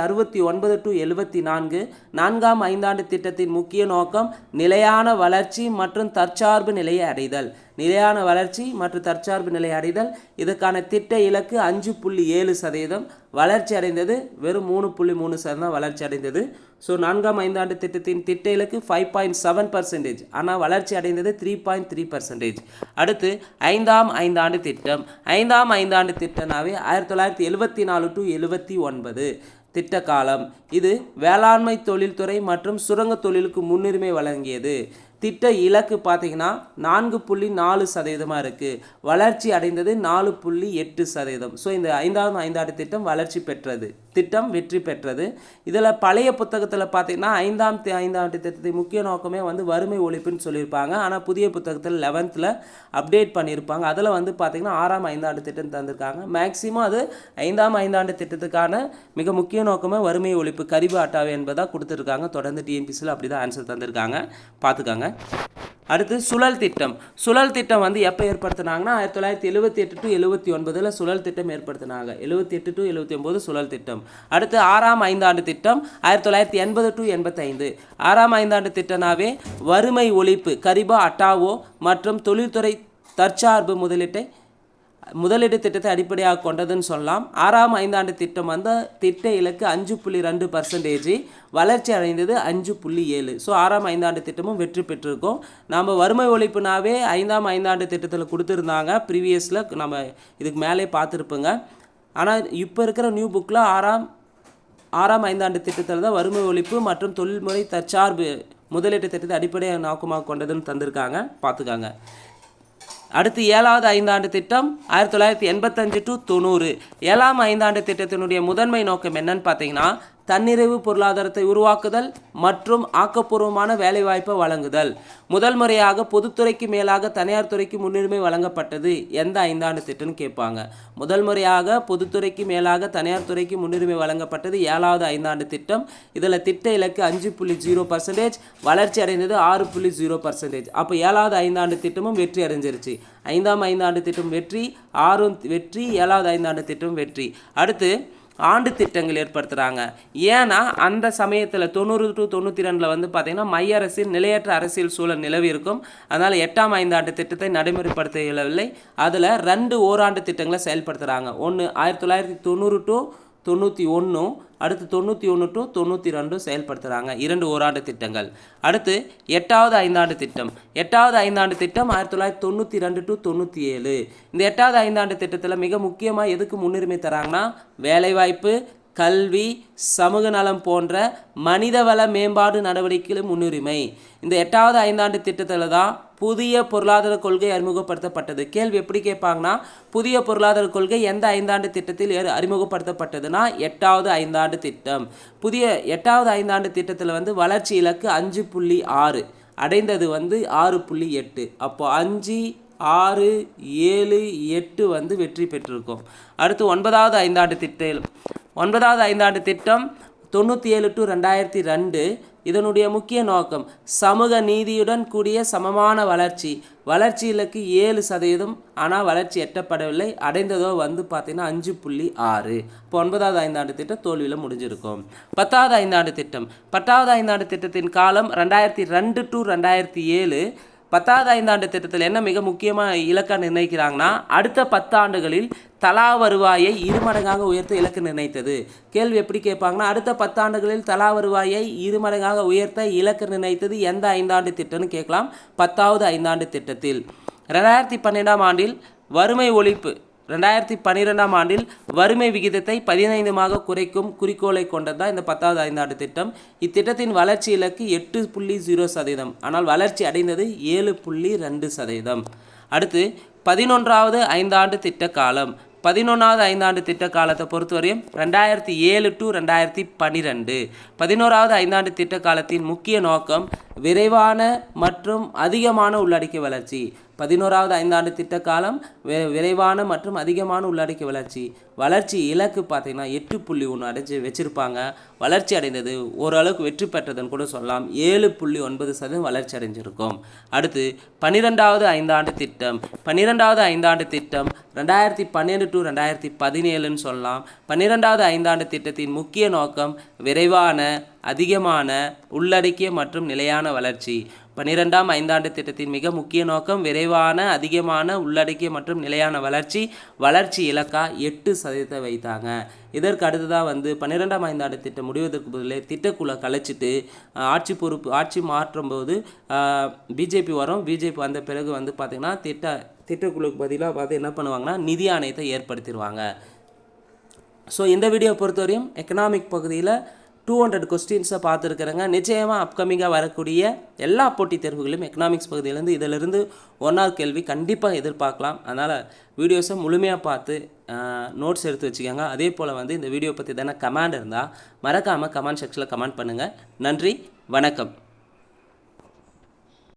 to 74. நான்காம் ஐந்தாண்டு திட்டத்தின் முக்கிய நோக்கம் நிலையான வளர்ச்சி மற்றும் தற்சார்பு நிலையை அடைதல். இதற்கான திட்ட இலக்கு 5.7%. வளர்ச்சி அடைந்தது வெறும் 3.3% வளர்ச்சி அடைந்தது. ஸோ நான்காம் ஐந்தாண்டு திட்டத்தின் திட்ட இலக்கு 5.7%, ஆனால் வளர்ச்சி அடைந்தது 3.3%. அடுத்து ஐந்தாம் ஐந்தாண்டு திட்டம்னாவே 1974 to 79 திட்ட காலம். இது வேளாண்மை தொழில்துறை மற்றும் சுரங்க தொழிலுக்கு முன்னுரிமை வழங்கியது. திட்ட இலக்கு பார்த்தீங்கன்னா 4.4% இருக்குது. வளர்ச்சி அடைந்தது 4.8%. ஸோ இந்த ஐந்தாம் ஐந்தாண்டு திட்டம் வளர்ச்சி பெற்றது. திட்டம் வெற்றி பெற்றது. இதில் பழைய புத்தகத்தில் பார்த்தீங்கன்னா ஐந்தாம் ஆண்டு திட்டத்தின் முக்கிய நோக்கமே வந்து வறுமை ஒழிப்புன்னு சொல்லியிருப்பாங்க. ஆனால் புதிய புத்தகத்தில் 11th அப்டேட் பண்ணியிருப்பாங்க. அதில் வந்து பார்த்திங்கன்னா 6ஆம் ஐந்தாண்டு திட்டம் தந்திருக்காங்க. மேக்ஸிமம் அது 5ஆம் ஐந்தாண்டு திட்டத்துக்கான மிக முக்கிய நோக்கமே வறுமை ஒழிப்பு கரிபு அட்டாவை என்பதாக கொடுத்துருக்காங்க. தொடர்ந்து டிஎன்பிசியில் அப்படி தான் ஆன்சர் தந்திருக்காங்க, பார்த்துக்காங்க. அடுத்து சுழல் திட்டம். சுழல் திட்டம் வந்து எப்போ ஏற்படுத்தினாங்கன்னா 1978 to 79 சுழல் திட்டம் ஏற்படுத்தினாங்க. 78 to 79 சுழல் திட்டம். அடுத்து 6ஆம் ஐந்தாண்டு திட்டம் 1980 to 85. 6ஆம் ஐந்தாண்டு திட்டனாவே வறுமை ஒழிப்பு கரிபா அட்டாவோ மற்றும் தொழில்துறை தற்சார்பு முதலீடு திட்டத்தை அடிப்படையாக கொண்டதுன்னு சொல்லலாம். 6ஆம் ஐந்தாண்டு திட்டம் வந்து திட்ட இலக்கு 5.2%, வளர்ச்சி அடைந்தது 5.7. ஸோ 6ஆம் ஐந்தாண்டு திட்டமும் வெற்றி பெற்றிருக்கோம். நம்ம வறுமை ஒழிப்புனாவே 5ஆம் ஐந்தாண்டு திட்டத்தில் கொடுத்துருந்தாங்க. ப்ரீவியஸில் நம்ம இதுக்கு மேலே பார்த்துருப்போங்க. ஆனால் இப்போ இருக்கிற நியூ புக்கில் ஆறாம் ஐந்தாண்டு திட்டத்தில் தான் வறுமை ஒழிப்பு மற்றும் தொழில்முறை தற்சார்பு முதலீட்டு திட்டத்தை அடிப்படையாக நோக்கமாக கொண்டதுன்னு தந்திருக்காங்க, பார்த்துக்காங்க. அடுத்து 7வது ஐந்தாண்டு திட்டம் 1985 to 90. 7ஆம் ஐந்தாண்டு திட்டத்தினுடைய முதன்மை நோக்கம் என்னன்னு பார்த்தீங்கன்னா தன்னிறைவு பொருளாதாரத்தை உருவாக்குதல் மற்றும் ஆக்கப்பூர்வமான வேலைவாய்ப்பை வழங்குதல். முதல் முறையாக பொதுத்துறைக்கு மேலாக தனியார் துறைக்கு முன்னுரிமை வழங்கப்பட்டது எந்த ஐந்தாண்டு திட்டம்னு கேட்பாங்க. முதல் முறையாக பொதுத்துறைக்கு மேலாக தனியார் துறைக்கு முன்னுரிமை வழங்கப்பட்டது 7வது ஐந்தாண்டு திட்டம். இதில் திட்ட இலக்கு 5.0%, வளர்ச்சி அடைந்தது 6.0%. அப்போ 7வது ஐந்தாண்டு திட்டமும் வெற்றி அடைஞ்சிருச்சு. 5ஆம் ஐந்தாண்டு திட்டம் வெற்றி, 6ம் வெற்றி, 7வது ஐந்தாண்டு திட்டம் வெற்றி. அடுத்து ஆண்டு திட்டங்கள் ஏற்படுத்துகிறாங்க. ஏன்னா அந்த சமயத்தில் 90 to 92 வந்து பார்த்திங்கன்னா மைய அரசின் நிலையற்ற அரசியல் சூழல் நிலவி இருக்கும். அதனால் 8ஆம் ஐந்தாண்டு திட்டத்தை நடைமுறைப்படுத்த இயலவில்லை. அதில் 2 ஓராண்டு திட்டங்களை செயல்படுத்துகிறாங்க. ஒன்று 1990 to 91, அடுத்து 91 to 92 செயல்படுத்துகிறாங்க. 2 ஓராண்டு திட்டங்கள். அடுத்து 8வது ஐந்தாண்டு திட்டம். 8வது ஐந்தாண்டு திட்டம் 1992 to 97. இந்த 8வது ஐந்தாண்டு திட்டத்தில் மிக முக்கியமாக எதுக்கு முன்னுரிமை தராங்கன்னா வேலைவாய்ப்பு, கல்வி, சமூக நலம் போன்ற மனிதவள மேம்பாடு நடவடிக்கைகளும் முன்னுரிமை. இந்த 8வது ஐந்தாண்டு திட்டத்தில் தான் புதிய பொருளாதார கொள்கை அறிமுகப்படுத்தப்பட்டது. கேள்வி எப்படி கேட்பாங்கன்னா புதிய பொருளாதார கொள்கை எந்த ஐந்தாண்டு திட்டத்தில் அறிமுகப்படுத்தப்பட்டதுன்னா 8வது ஐந்தாண்டு திட்டம். 8வது ஐந்தாண்டு திட்டத்தில் வந்து வளர்ச்சி இலக்கு 5.6, அடைந்தது வந்து 6.8. அப்போ 5, 6, 7, 8 வந்து வெற்றி பெற்றிருக்கும். அடுத்து 9வது ஐந்தாண்டு திட்டம். 9வது ஐந்தாண்டு திட்டம் 97 to 2002. இதனுடைய முக்கிய நோக்கம் சமூக நீதியுடன் கூடிய சமமான வளர்ச்சி. வளர்ச்சி இலக்கு 7%, ஆனால் வளர்ச்சி எட்டப்படவில்லை. அடைந்ததோ வந்து பார்த்தீங்கன்னா 5.6. இப்போ 9வது ஐந்தாண்டு திட்டம் தோல்வியில் முடிஞ்சிருக்கும். 10வது ஐந்தாண்டு திட்டம். 10வது ஐந்தாண்டு திட்டத்தின் காலம் 2002 to 2007. 10வது ஐந்தாண்டு திட்டத்தில் என்ன மிக முக்கியமாக இலக்கை நிர்ணயிக்கிறாங்கன்னா அடுத்த 10 ஆண்டுகளில் தலா வருவாயை 2 மடங்காக உயர்த்த இலக்கு நிர்ணயித்தது. கேள்வி எப்படி கேட்பாங்கன்னா அடுத்த 10 ஆண்டுகளில் தலா வருவாயை 2 மடங்காக உயர்த்த இலக்கு நிர்ணயித்தது எந்த ஐந்தாண்டு திட்டம்னு கேட்கலாம். 10வது ஐந்தாண்டு திட்டத்தில். 2012ஆம் ஆண்டில் வறுமை ஒழிப்பு 2012ஆம் ஆண்டில் வறுமை விகிதத்தை 15% குறைக்கும் குறிக்கோளை கொண்டதுதான் இந்த 10வது ஐந்தாண்டு திட்டம். இத்திட்டத்தின் வளர்ச்சி இலக்கு 8.0%, ஆனால் வளர்ச்சி அடைந்தது 7.2%. அடுத்து 11வது ஐந்தாண்டு திட்ட காலம். 11வது ஐந்தாண்டு திட்ட காலத்தை பொறுத்தவரையும் 2007 to 2012. 11வது ஐந்தாண்டு திட்ட காலத்தின் முக்கிய நோக்கம் விரைவான மற்றும் அதிகமான உள்ளடக்கிய வளர்ச்சி. 11வது ஐந்தாண்டு திட்ட காலம் விரைவான மற்றும் அதிகமான உள்ளடக்கிய வளர்ச்சி. வளர்ச்சி இலக்கு பார்த்தீங்கன்னா 8.1 அடைஞ்சு வச்சுருப்பாங்க. வளர்ச்சி அடைந்தது ஓரளவுக்கு வெற்றி பெற்றதுன்னு கூட சொல்லலாம். 7.9% வளர்ச்சி அடைஞ்சிருக்கும். அடுத்து 12வது ஐந்தாண்டு திட்டம். 12வது ஐந்தாண்டு திட்டம் 2012 to 2017ன்னு சொல்லலாம். 12வது ஐந்தாண்டு திட்டத்தின் முக்கிய நோக்கம் விரைவான, அதிகமான, உள்ளடக்கிய மற்றும் நிலையான வளர்ச்சி. 12ஆம் ஐந்தாண்டு திட்டத்தின் மிக முக்கிய நோக்கம் விரைவான, அதிகமான, உள்ளடக்கிய மற்றும் நிலையான வளர்ச்சி. வளர்ச்சி இலக்கா 8% வைத்தாங்க. இதற்கு அடுத்ததாக வந்து 12ஆம் ஐந்தாண்டு திட்டம் முடிவதற்கு பதிலே திட்டக்குழு கலைச்சிட்டு ஆட்சி மாற்றும் போது பிஜேபி வரும். பிஜேபி வந்த பிறகு வந்து பார்த்திங்கன்னா திட்டக்குழுக்கு பதிலாக பார்த்து என்ன பண்ணுவாங்கன்னா நிதி ஆணையத்தை ஏற்படுத்திடுவாங்க. ஸோ இந்த வீடியோ பொறுத்தவரையும் எக்கனாமிக் பகுதியில் 200 கொஸ்டின்ஸை பார்த்துருக்குறேங்க. நிச்சயமாக அப்கமிங்காக வரக்கூடிய எல்லா போட்டித் தேர்வுகளிலும் எக்கனாமிக்ஸ் பகுதியிலேருந்து இதிலிருந்து 1 கேள்வி கண்டிப்பாக எதிர்பார்க்கலாம். அதனால் வீடியோஸை முழுமையாக பார்த்து நோட்ஸ் எடுத்து வச்சுக்கோங்க. அதே போல் வந்து இந்த வீடியோ பற்றி தானே கமெண்ட் இருந்தால் மறக்காமல் கமெண்ட் செக்ஷனில் கமெண்ட் பண்ணுங்கள். நன்றி, வணக்கம்.